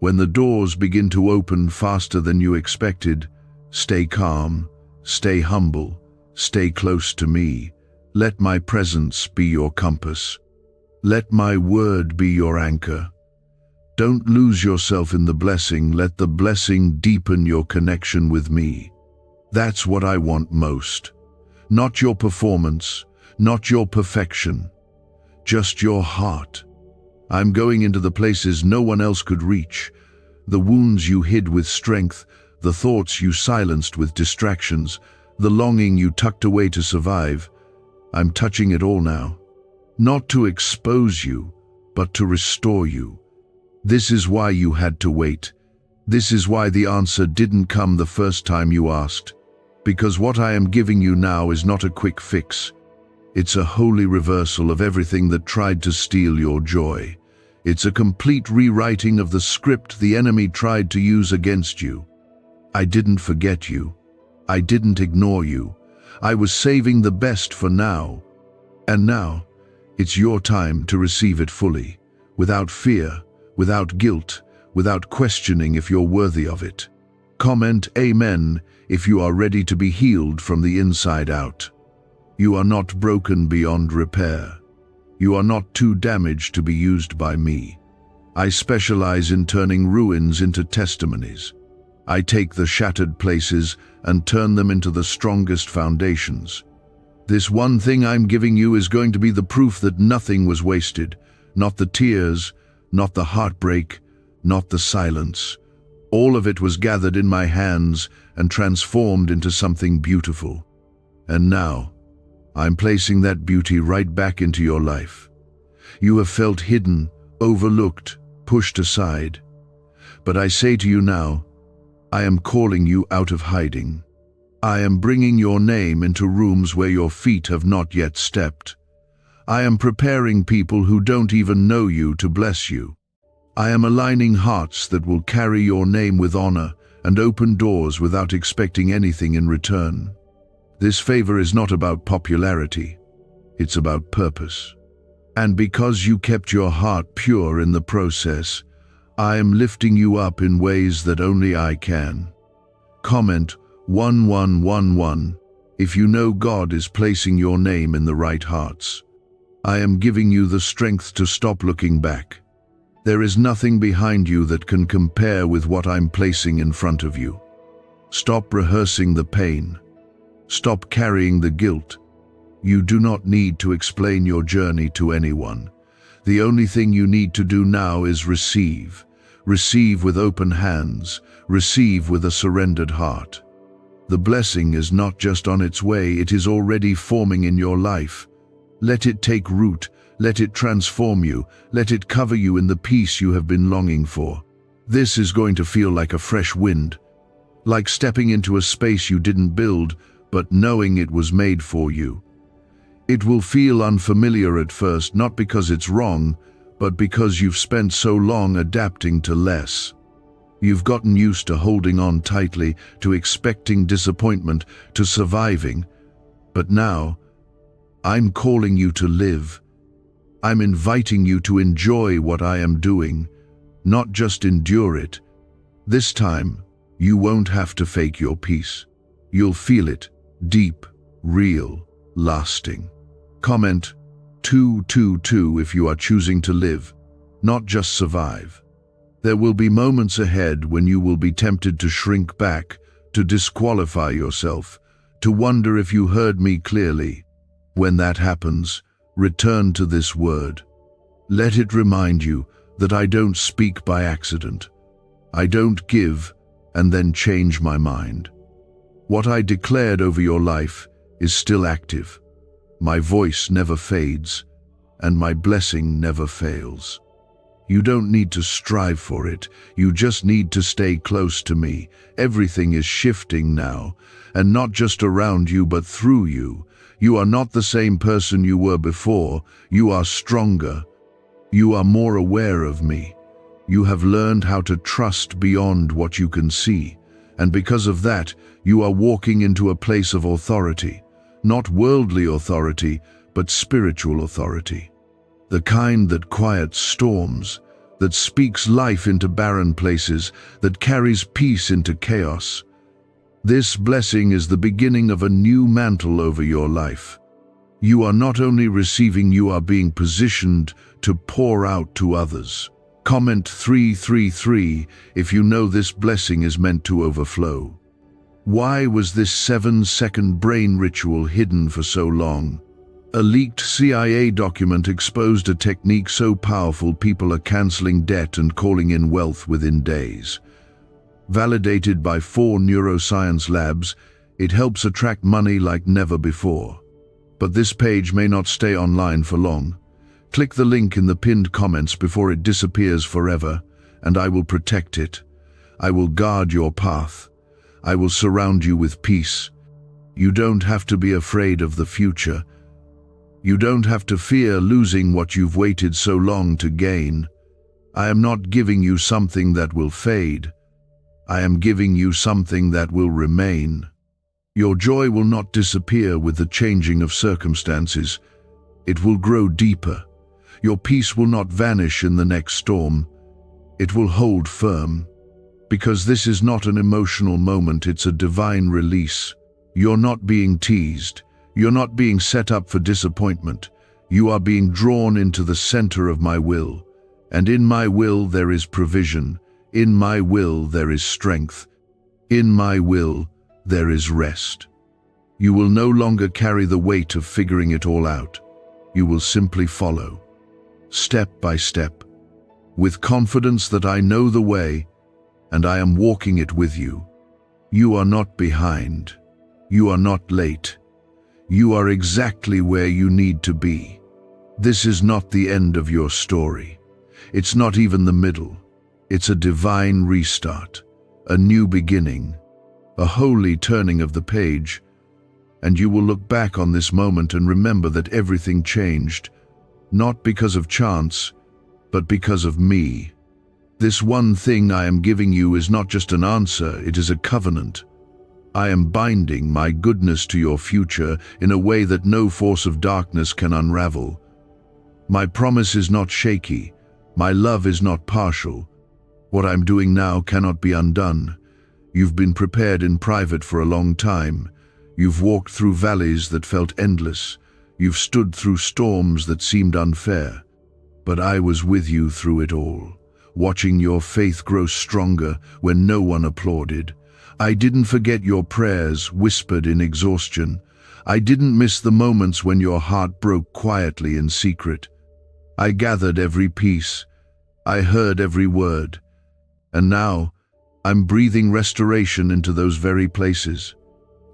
When the doors begin to open faster than you expected, stay calm, stay humble, stay close to me. Let my presence be your compass. Let my word be your anchor. Don't lose yourself in the blessing. Let the blessing deepen your connection with me. That's what I want most. Not your performance, not your perfection, just your heart. I'm going into the places no one else could reach, the wounds you hid with strength, the thoughts you silenced with distractions, the longing you tucked away to survive. I'm touching it all now. Not to expose you, but to restore you. This is why you had to wait. This is why the answer didn't come the first time you asked. Because what I am giving you now is not a quick fix. It's a holy reversal of everything that tried to steal your joy. It's a complete rewriting of the script the enemy tried to use against you. I didn't forget you. I didn't ignore you. I was saving the best for now. And now, it's your time to receive it fully, without fear, without guilt, without questioning if you're worthy of it. Comment Amen if you are ready to be healed from the inside out. You are not broken beyond repair. You are not too damaged to be used by me. I specialize in turning ruins into testimonies. I take the shattered places and turn them into the strongest foundations. This one thing I'm giving you is going to be the proof that nothing was wasted, not the tears, not the heartbreak, not the silence. All of it was gathered in my hands and transformed into something beautiful. And now, I'm placing that beauty right back into your life. You have felt hidden, overlooked, pushed aside. But I say to you now, I am calling you out of hiding. I am bringing your name into rooms where your feet have not yet stepped. I am preparing people who don't even know you to bless you. I am aligning hearts that will carry your name with honor and open doors without expecting anything in return. This favor is not about popularity, it's about purpose. And because you kept your heart pure in the process, I am lifting you up in ways that only I can. Comment 1111 if you know God is placing your name in the right hearts. I am giving you the strength to stop looking back. There is nothing behind you that can compare with what I'm placing in front of you. Stop rehearsing the pain. Stop carrying the guilt. You do not need to explain your journey to anyone. The only thing you need to do now is receive. Receive with open hands. Receive with a surrendered heart. The blessing is not just on its way, it is already forming in your life. Let it take root. Let it transform you. Let it cover you in the peace you have been longing for. This is going to feel like a fresh wind, like stepping into a space you didn't build, but knowing it was made for you. It will feel unfamiliar at first, not because it's wrong, but because you've spent so long adapting to less. You've gotten used to holding on tightly, to expecting disappointment, to surviving. But now, I'm calling you to live. I'm inviting you to enjoy what I am doing, not just endure it. This time, you won't have to fake your peace. You'll feel it, deep, real, lasting. Comment 222 if you are choosing to live, not just survive. There will be moments ahead when you will be tempted to shrink back, to disqualify yourself, to wonder if you heard me clearly. When that happens, return to this word. Let it remind you that I don't speak by accident. I don't give and then change my mind. What I declared over your life is still active. My voice never fades, and my blessing never fails. You don't need to strive for it, you just need to stay close to me. Everything is shifting now, and not just around you but through you. You are not the same person you were before, you are stronger. You are more aware of me. You have learned how to trust beyond what you can see, and because of that, you are walking into a place of authority. Not worldly authority, but spiritual authority. The kind that quiets storms, that speaks life into barren places, that carries peace into chaos. This blessing is the beginning of a new mantle over your life. You are not only receiving, you are being positioned to pour out to others. Comment 333 if you know this blessing is meant to overflow. Why was this 7-second brain ritual hidden for so long? A leaked CIA document exposed a technique so powerful people are canceling debt and calling in wealth within days. Validated by 4 neuroscience labs, it helps attract money like never before. But this page may not stay online for long. Click the link in the pinned comments before it disappears forever, and I will protect it. I will guard your path. I will surround you with peace. You don't have to be afraid of the future. You don't have to fear losing what you've waited so long to gain. I am not giving you something that will fade. I am giving you something that will remain. Your joy will not disappear with the changing of circumstances. It will grow deeper. Your peace will not vanish in the next storm. It will hold firm. Because this is not an emotional moment, it's a divine release. You're not being teased. You're not being set up for disappointment. You are being drawn into the center of my will. And in my will there is provision. In my will there is strength. In my will, there is rest. You will no longer carry the weight of figuring it all out. You will simply follow, step by step, with confidence that I know the way and I am walking it with you. You are not behind. You are not late. You are exactly where you need to be. This is not the end of your story. It's not even the middle. It's a divine restart, a new beginning, a holy turning of the page, and you will look back on this moment and remember that everything changed, not because of chance, but because of me. This one thing I am giving you is not just an answer, it is a covenant. I am binding my goodness to your future in a way that no force of darkness can unravel. My promise is not shaky. My love is not partial. What I'm doing now cannot be undone. You've been prepared in private for a long time. You've walked through valleys that felt endless. You've stood through storms that seemed unfair. But I was with you through it all, watching your faith grow stronger when no one applauded. I didn't forget your prayers whispered in exhaustion. I didn't miss the moments when your heart broke quietly in secret. I gathered every piece. I heard every word. And now, I'm breathing restoration into those very places.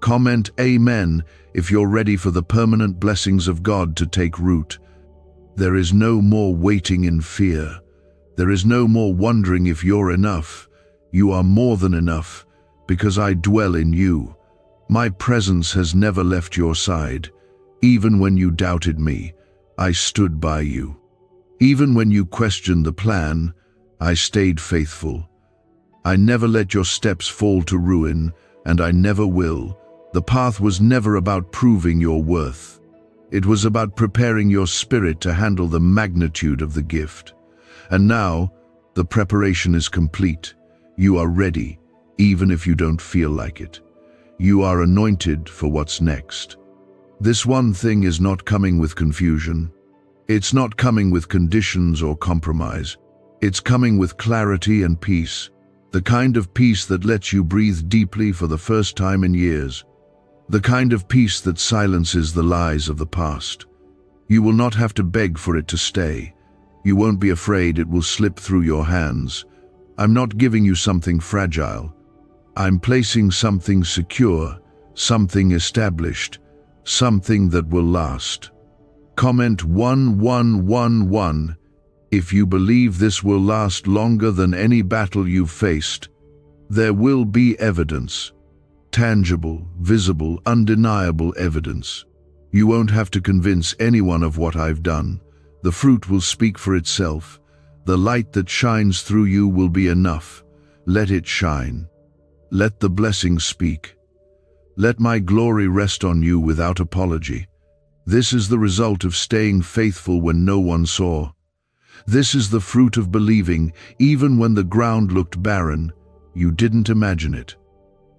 Comment Amen if you're ready for the permanent blessings of God to take root. There is no more waiting in fear. There is no more wondering if you're enough. You are more than enough, because I dwell in you. My presence has never left your side. Even when you doubted me, I stood by you. Even when you questioned the plan, I stayed faithful. I never let your steps fall to ruin, and I never will. The path was never about proving your worth. It was about preparing your spirit to handle the magnitude of the gift. And now, the preparation is complete. You are ready, even if you don't feel like it. You are anointed for what's next. This one thing is not coming with confusion. It's not coming with conditions or compromise. It's coming with clarity and peace. The kind of peace that lets you breathe deeply for the first time in years. The kind of peace that silences the lies of the past. You will not have to beg for it to stay. You won't be afraid it will slip through your hands. I'm not giving you something fragile. I'm placing something secure, something established, something that will last. Comment 1111 if you believe this will last longer than any battle you've faced. There will be evidence. Tangible, visible, undeniable evidence. You won't have to convince anyone of what I've done. The fruit will speak for itself. The light that shines through you will be enough. Let it shine. Let the blessing speak. Let my glory rest on you without apology. This is the result of staying faithful when no one saw. This is the fruit of believing, even when the ground looked barren. You didn't imagine it.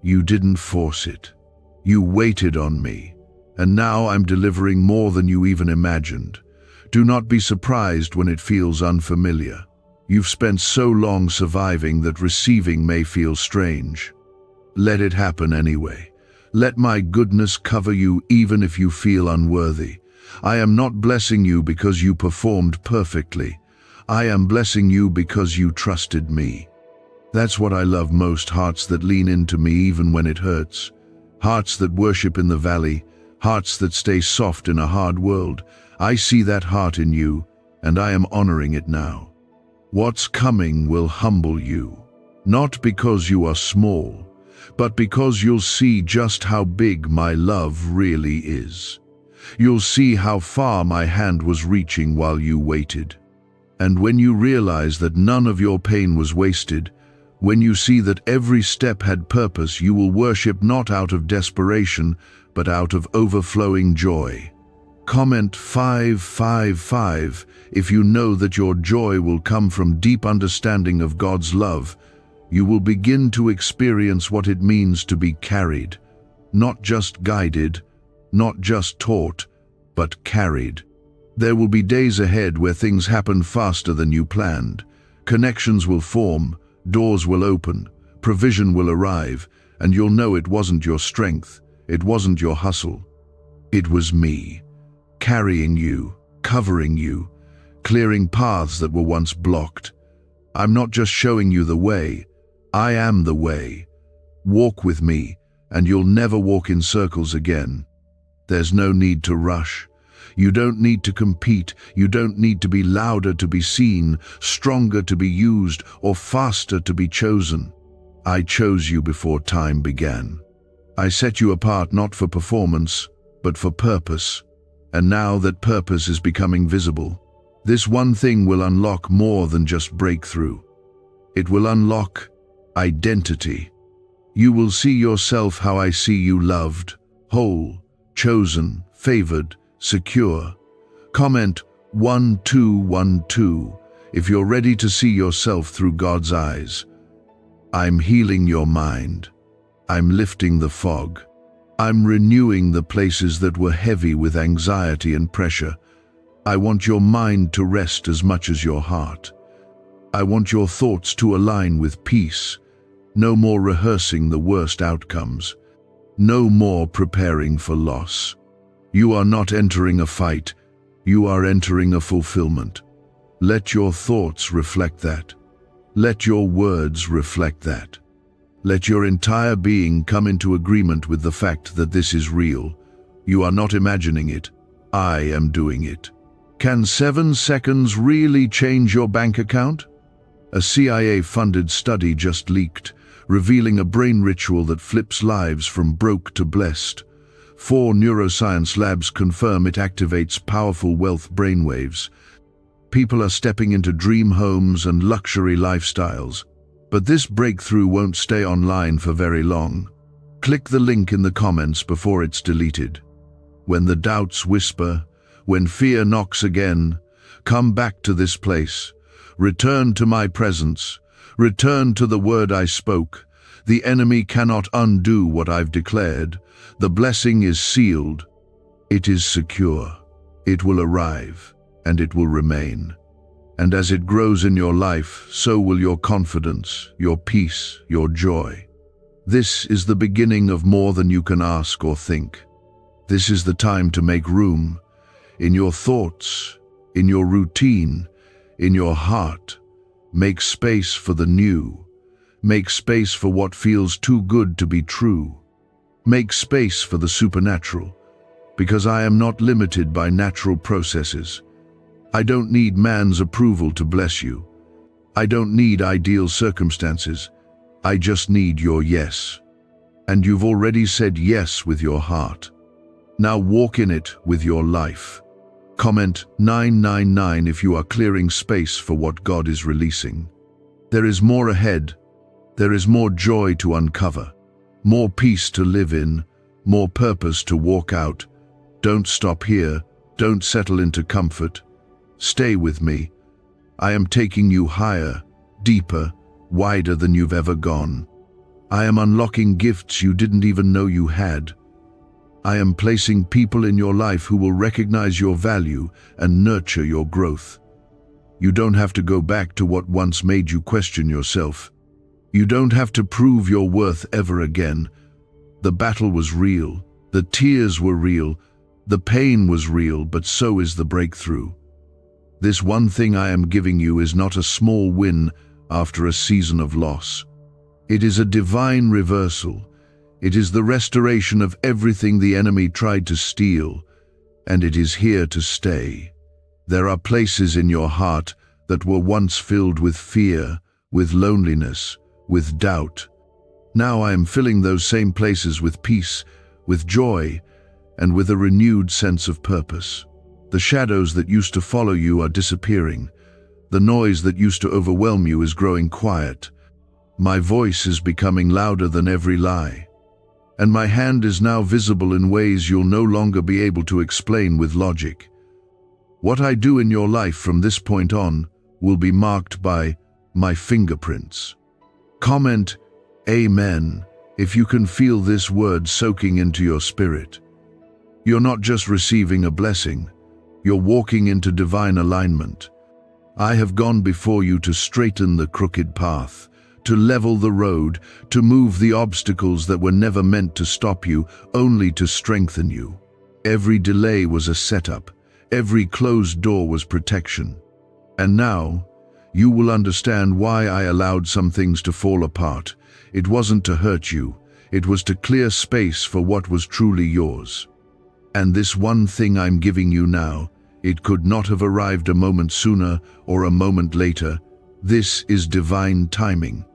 You didn't force it. You waited on me, and now I'm delivering more than you even imagined. Do not be surprised when it feels unfamiliar. You've spent so long surviving that receiving may feel strange. Let it happen anyway. Let my goodness cover you even if you feel unworthy. I am not blessing you because you performed perfectly. I am blessing you because you trusted me. That's what I love most, hearts that lean into me even when it hurts. Hearts that worship in the valley. Hearts that stay soft in a hard world. I see that heart in you, and I am honoring it now. What's coming will humble you. Not because you are small, but because you'll see just how big my love really is. You'll see how far my hand was reaching while you waited. And when you realize that none of your pain was wasted, when you see that every step had purpose, you will worship not out of desperation, but out of overflowing joy. Comment 555 if you know that your joy will come from deep understanding of God's love. You will begin to experience what it means to be carried, not just guided, not just taught, but carried. There will be days ahead where things happen faster than you planned. Connections will form, doors will open, provision will arrive, and you'll know it wasn't your strength, it wasn't your hustle. It was me, carrying you, covering you, clearing paths that were once blocked. I'm not just showing you the way, I am the way. Walk with me, and you'll never walk in circles again. There's no need to rush. You don't need to compete. You don't need to be louder to be seen, stronger to be used, or faster to be chosen. I chose you before time began. I set you apart not for performance, but for purpose. And now that purpose is becoming visible, this one thing will unlock more than just breakthrough. It will unlock identity. You will see yourself how I see you: loved, whole, chosen, favored, secure. Comment 1212 if you're ready to see yourself through God's eyes. I'm healing your mind. I'm lifting the fog. I'm renewing the places that were heavy with anxiety and pressure. I want your mind to rest as much as your heart. I want your thoughts to align with peace. No more rehearsing the worst outcomes. No more preparing for loss. You are not entering a fight. You are entering a fulfillment. Let your thoughts reflect that. Let your words reflect that. Let your entire being come into agreement with the fact that this is real. You are not imagining it. I am doing it. Can 7 seconds really change your bank account? A CIA-funded study just leaked, revealing a brain ritual that flips lives from broke to blessed. 4 neuroscience labs confirm it activates powerful wealth brainwaves. People are stepping into dream homes and luxury lifestyles. But this breakthrough won't stay online for very long. Click the link in the comments before it's deleted. When the doubts whisper, when fear knocks again, come back to this place. Return to my presence. Return to the word I spoke. The enemy cannot undo what I've declared. The blessing is sealed. It is secure. It will arrive, and it will remain. And as it grows in your life, so will your confidence, your peace, your joy. This is the beginning of more than you can ask or think. This is the time to make room. In your thoughts, in your routine, in your heart. Make space for the new. Make space for what feels too good to be true. Make space for the supernatural, because I am not limited by natural processes. I don't need man's approval to bless you. I don't need ideal circumstances. I just need your yes. And you've already said yes with your heart. Now walk in it with your life. Comment 999 if you are clearing space for what God is releasing. There is more ahead. There is more joy to uncover, more peace to live in, more purpose to walk out. Don't stop here. Don't settle into comfort. Stay with me. I am taking you higher, deeper, wider than you've ever gone. I am unlocking gifts you didn't even know you had. I am placing people in your life who will recognize your value and nurture your growth. You don't have to go back to what once made you question yourself. You don't have to prove your worth ever again. The battle was real, the tears were real, the pain was real, but so is the breakthrough. This one thing I am giving you is not a small win after a season of loss. It is a divine reversal. It is the restoration of everything the enemy tried to steal, and it is here to stay. There are places in your heart that were once filled with fear, with loneliness, with doubt. Now I am filling those same places with peace, with joy, and with a renewed sense of purpose. The shadows that used to follow you are disappearing. The noise that used to overwhelm you is growing quiet. My voice is becoming louder than every lie. And my hand is now visible in ways you'll no longer be able to explain with logic. What I do in your life from this point on will be marked by my fingerprints. Comment Amen if you can feel this word soaking into your spirit. You're not just receiving a blessing, you're walking into divine alignment. I have gone before you to straighten the crooked path, to level the road, to move the obstacles that were never meant to stop you, only to strengthen you. Every delay was a setup. Every closed door was protection. And now, you will understand why I allowed some things to fall apart. It wasn't to hurt you. It was to clear space for what was truly yours. And this one thing I'm giving you now, it could not have arrived a moment sooner or a moment later. This is divine timing.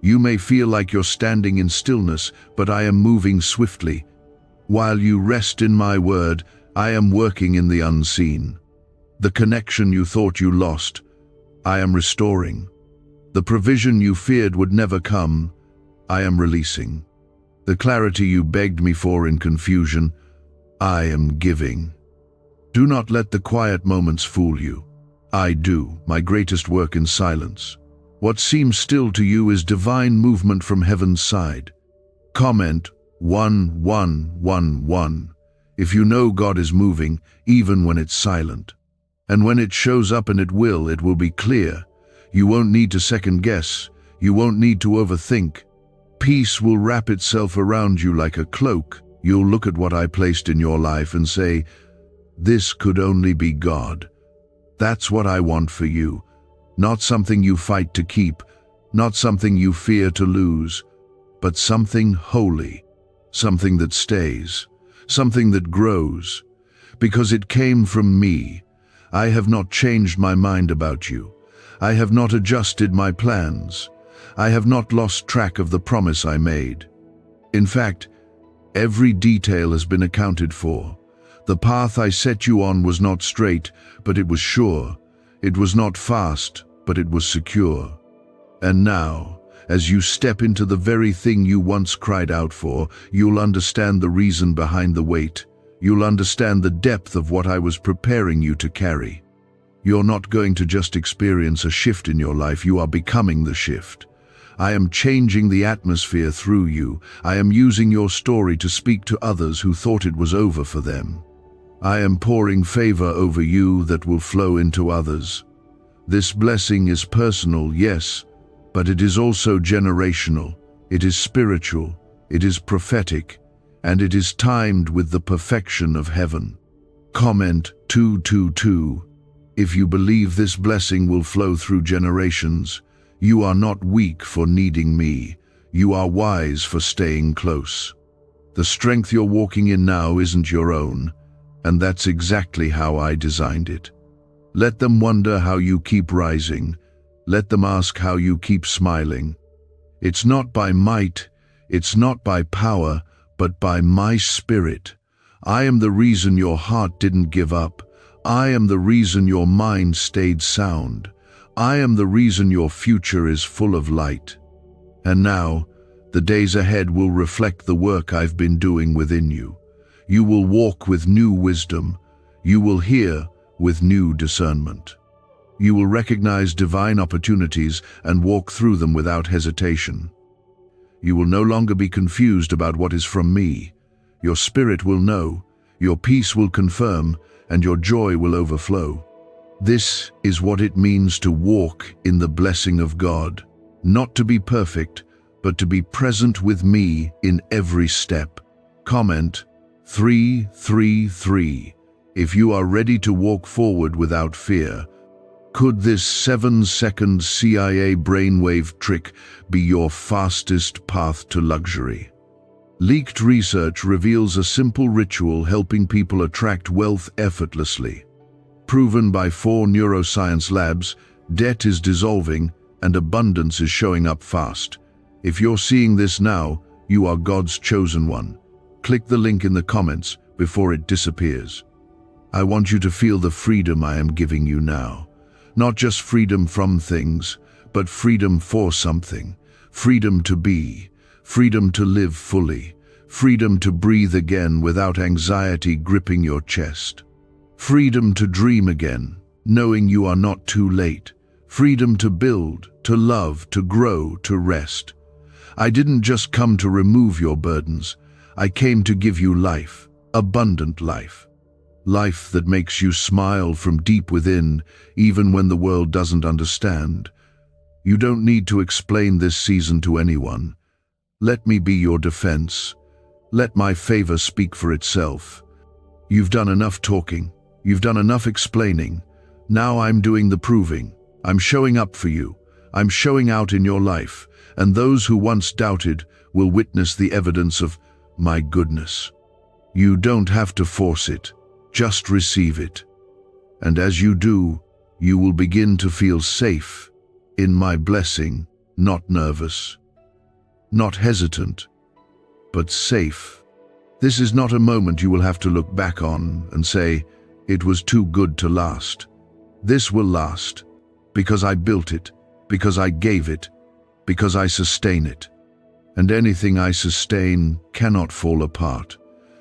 You may feel like you're standing in stillness, but I am moving swiftly. While you rest in my word, I am working in the unseen. The connection you thought you lost, I am restoring. The provision you feared would never come, I am releasing. The clarity you begged me for in confusion, I am giving. Do not let the quiet moments fool you. I do my greatest work in silence. What seems still to you is divine movement from heaven's side. Comment 1111 if you know God is moving, even when it's silent. And when it shows up, and it will be clear. You won't need to second guess. You won't need to overthink. Peace will wrap itself around you like a cloak. You'll look at what I placed in your life and say, this could only be God. That's what I want for you. Not something you fight to keep, not something you fear to lose, but something holy, something that stays, something that grows. Because it came from me. I have not changed my mind about you. I have not adjusted my plans. I have not lost track of the promise I made. In fact, every detail has been accounted for. The path I set you on was not straight, but it was sure. It was not fast, but it was secure. And now, as you step into the very thing you once cried out for, you'll understand the reason behind the wait. You'll understand the depth of what I was preparing you to carry. You're not going to just experience a shift in your life, you are becoming the shift. I am changing the atmosphere through you. I am using your story to speak to others who thought it was over for them. I am pouring favor over you that will flow into others. This blessing is personal, yes, but it is also generational. It is spiritual. It is prophetic. And it is timed with the perfection of heaven. Comment 222. If you believe this blessing will flow through generations, you are not weak for needing me. You are wise for staying close. The strength you're walking in now isn't your own, and that's exactly how I designed it. Let them wonder how you keep rising. Let them ask how you keep smiling. It's not by might, it's not by power, but by my spirit. I am the reason your heart didn't give up. I am the reason your mind stayed sound. I am the reason your future is full of light. And now, the days ahead will reflect the work I've been doing within you. You will walk with new wisdom. You will hear with new discernment. You will recognize divine opportunities and walk through them without hesitation. You will no longer be confused about what is from me. Your spirit will know, your peace will confirm, and your joy will overflow. This is what it means to walk in the blessing of God. Not to be perfect, but to be present with me in every step. Comment 333. If you are ready to walk forward without fear, could this 7-second CIA brainwave trick be your fastest path to luxury? Leaked research reveals a simple ritual helping people attract wealth effortlessly. Proven by 4 neuroscience labs, debt is dissolving and abundance is showing up fast. If you're seeing this now, you are God's chosen one. Click the link in the comments before it disappears. I want you to feel the freedom I am giving you now. Not just freedom from things, but freedom for something. Freedom to be. Freedom to live fully. Freedom to breathe again without anxiety gripping your chest. Freedom to dream again, knowing you are not too late. Freedom to build, to love, to grow, to rest. I didn't just come to remove your burdens. I came to give you life, abundant life. Life that makes you smile from deep within, even when the world doesn't understand. You don't need to explain this season to anyone. Let me be your defense. Let my favor speak for itself. You've done enough talking. You've done enough explaining. Now I'm doing the proving. I'm showing up for you. I'm showing out in your life, and those who once doubted will witness the evidence of my goodness. You don't have to force it. Just receive it. And as you do, you will begin to feel safe in my blessing, not nervous, not hesitant, but safe. This is not a moment you will have to look back on and say, it was too good to last. This will last, because I built it, because I gave it, because I sustain it. And anything I sustain cannot fall apart.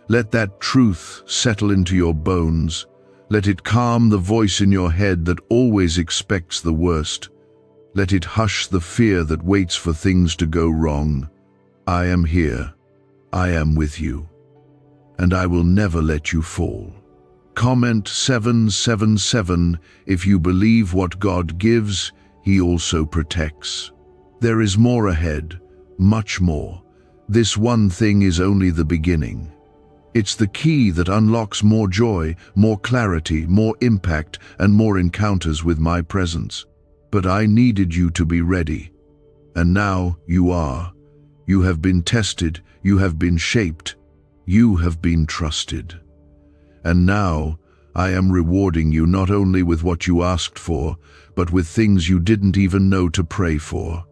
Let that truth settle into your bones. Let it calm the voice in your head that always expects the worst. Let it hush the fear that waits for things to go wrong. I am here. I am with you. And I will never let you fall. Comment 777 if you believe what God gives, He also protects. There is more ahead, much more. This one thing is only the beginning. It's the key that unlocks more joy, more clarity, more impact, and more encounters with my presence. But I needed you to be ready. And now you are. You have been tested, you have been shaped, you have been trusted. And now I am rewarding you not only with what you asked for, but with things you didn't even know to pray for.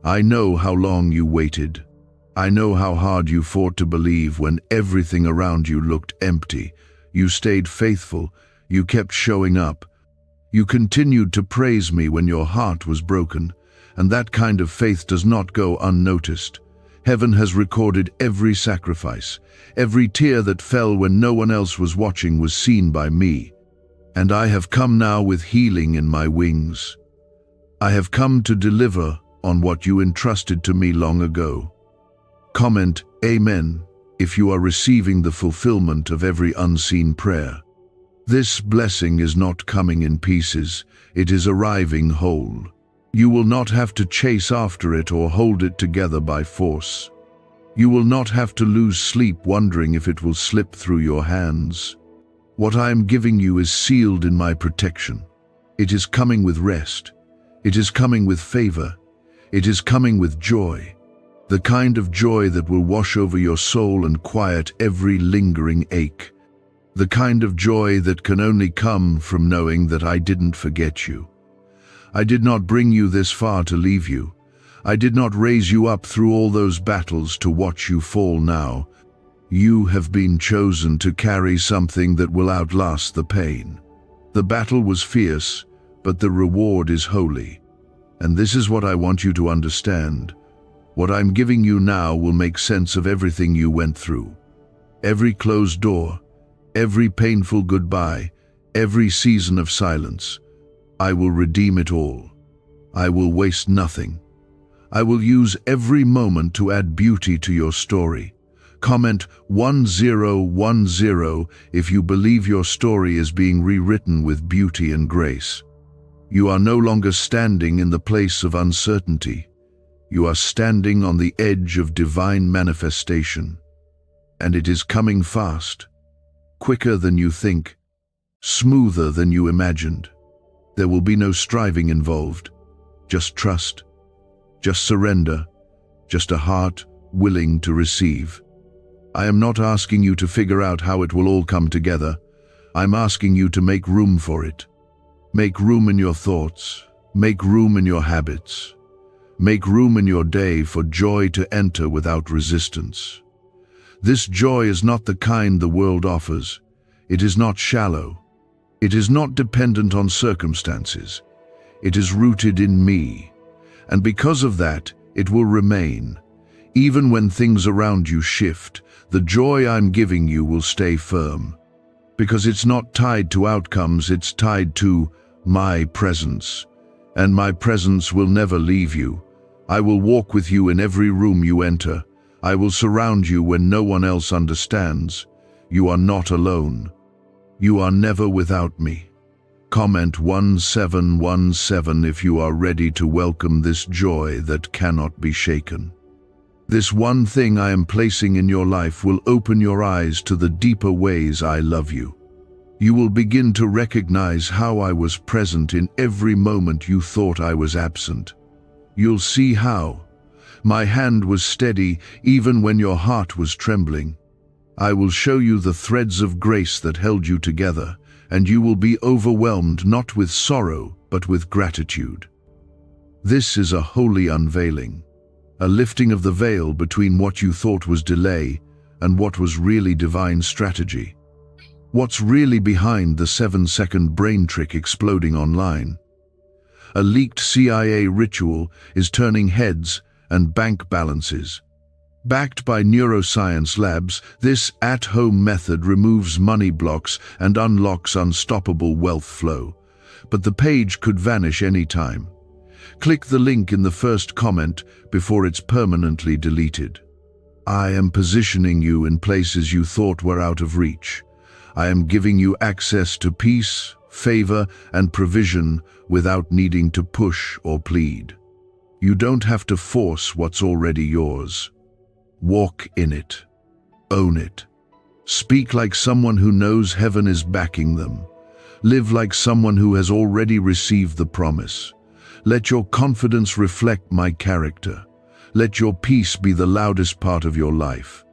I know how long you waited. I know how hard you fought to believe when everything around you looked empty. You stayed faithful. You kept showing up. You continued to praise me when your heart was broken, and that kind of faith does not go unnoticed. Heaven has recorded every sacrifice. Every tear that fell when no one else was watching was seen by me. And I have come now with healing in my wings. I have come to deliver on what you entrusted to me long ago. Comment Amen if you are receiving the fulfillment of every unseen prayer. This blessing is not coming in pieces, it is arriving whole. You will not have to chase after it or hold it together by force. You will not have to lose sleep wondering if it will slip through your hands. What I am giving you is sealed in my protection. It is coming with rest. It is coming with favor. It is coming with joy. The kind of joy that will wash over your soul and quiet every lingering ache. The kind of joy that can only come from knowing that I didn't forget you. I did not bring you this far to leave you. I did not raise you up through all those battles to watch you fall now. You have been chosen to carry something that will outlast the pain. The battle was fierce, but the reward is holy. And this is what I want you to understand. What I'm giving you now will make sense of everything you went through. Every closed door, every painful goodbye, every season of silence. I will redeem it all. I will waste nothing. I will use every moment to add beauty to your story. Comment 1010 if you believe your story is being rewritten with beauty and grace. You are no longer standing in the place of uncertainty. You are standing on the edge of divine manifestation. And it is coming fast, quicker than you think, smoother than you imagined. There will be no striving involved, just trust, just surrender, just a heart willing to receive. I am not asking you to figure out how it will all come together. I'm asking you to make room for it. Make room in your thoughts, make room in your habits, make room in your day for joy to enter without resistance. This joy is not the kind the world offers. It is not shallow. It is not dependent on circumstances. It is rooted in me. And because of that, it will remain. Even when things around you shift, the joy I'm giving you will stay firm. Because it's not tied to outcomes, it's tied to my presence. And my presence will never leave you. I will walk with you in every room you enter. I will surround you when no one else understands. You are not alone. You are never without me. Comment 1717 if you are ready to welcome this joy that cannot be shaken. This one thing I am placing in your life will open your eyes to the deeper ways I love you. You will begin to recognize how I was present in every moment you thought I was absent. You'll see how my hand was steady even when your heart was trembling. I will show you the threads of grace that held you together, and you will be overwhelmed not with sorrow, but with gratitude. This is a holy unveiling, a lifting of the veil between what you thought was delay and what was really divine strategy. What's really behind the 7-second brain trick exploding online? A leaked CIA ritual is turning heads and bank balances. Backed by neuroscience labs, this at-home method removes money blocks and unlocks unstoppable wealth flow. But the page could vanish any time. Click the link in the first comment before it's permanently deleted. I am positioning you in places you thought were out of reach. I am giving you access to peace, favor, and provision without needing to push or plead. You don't have to force what's already yours. Walk in it. Own it. Speak like someone who knows heaven is backing them. Live like someone who has already received the promise. Let your confidence reflect my character. Let your peace be the loudest part of your life.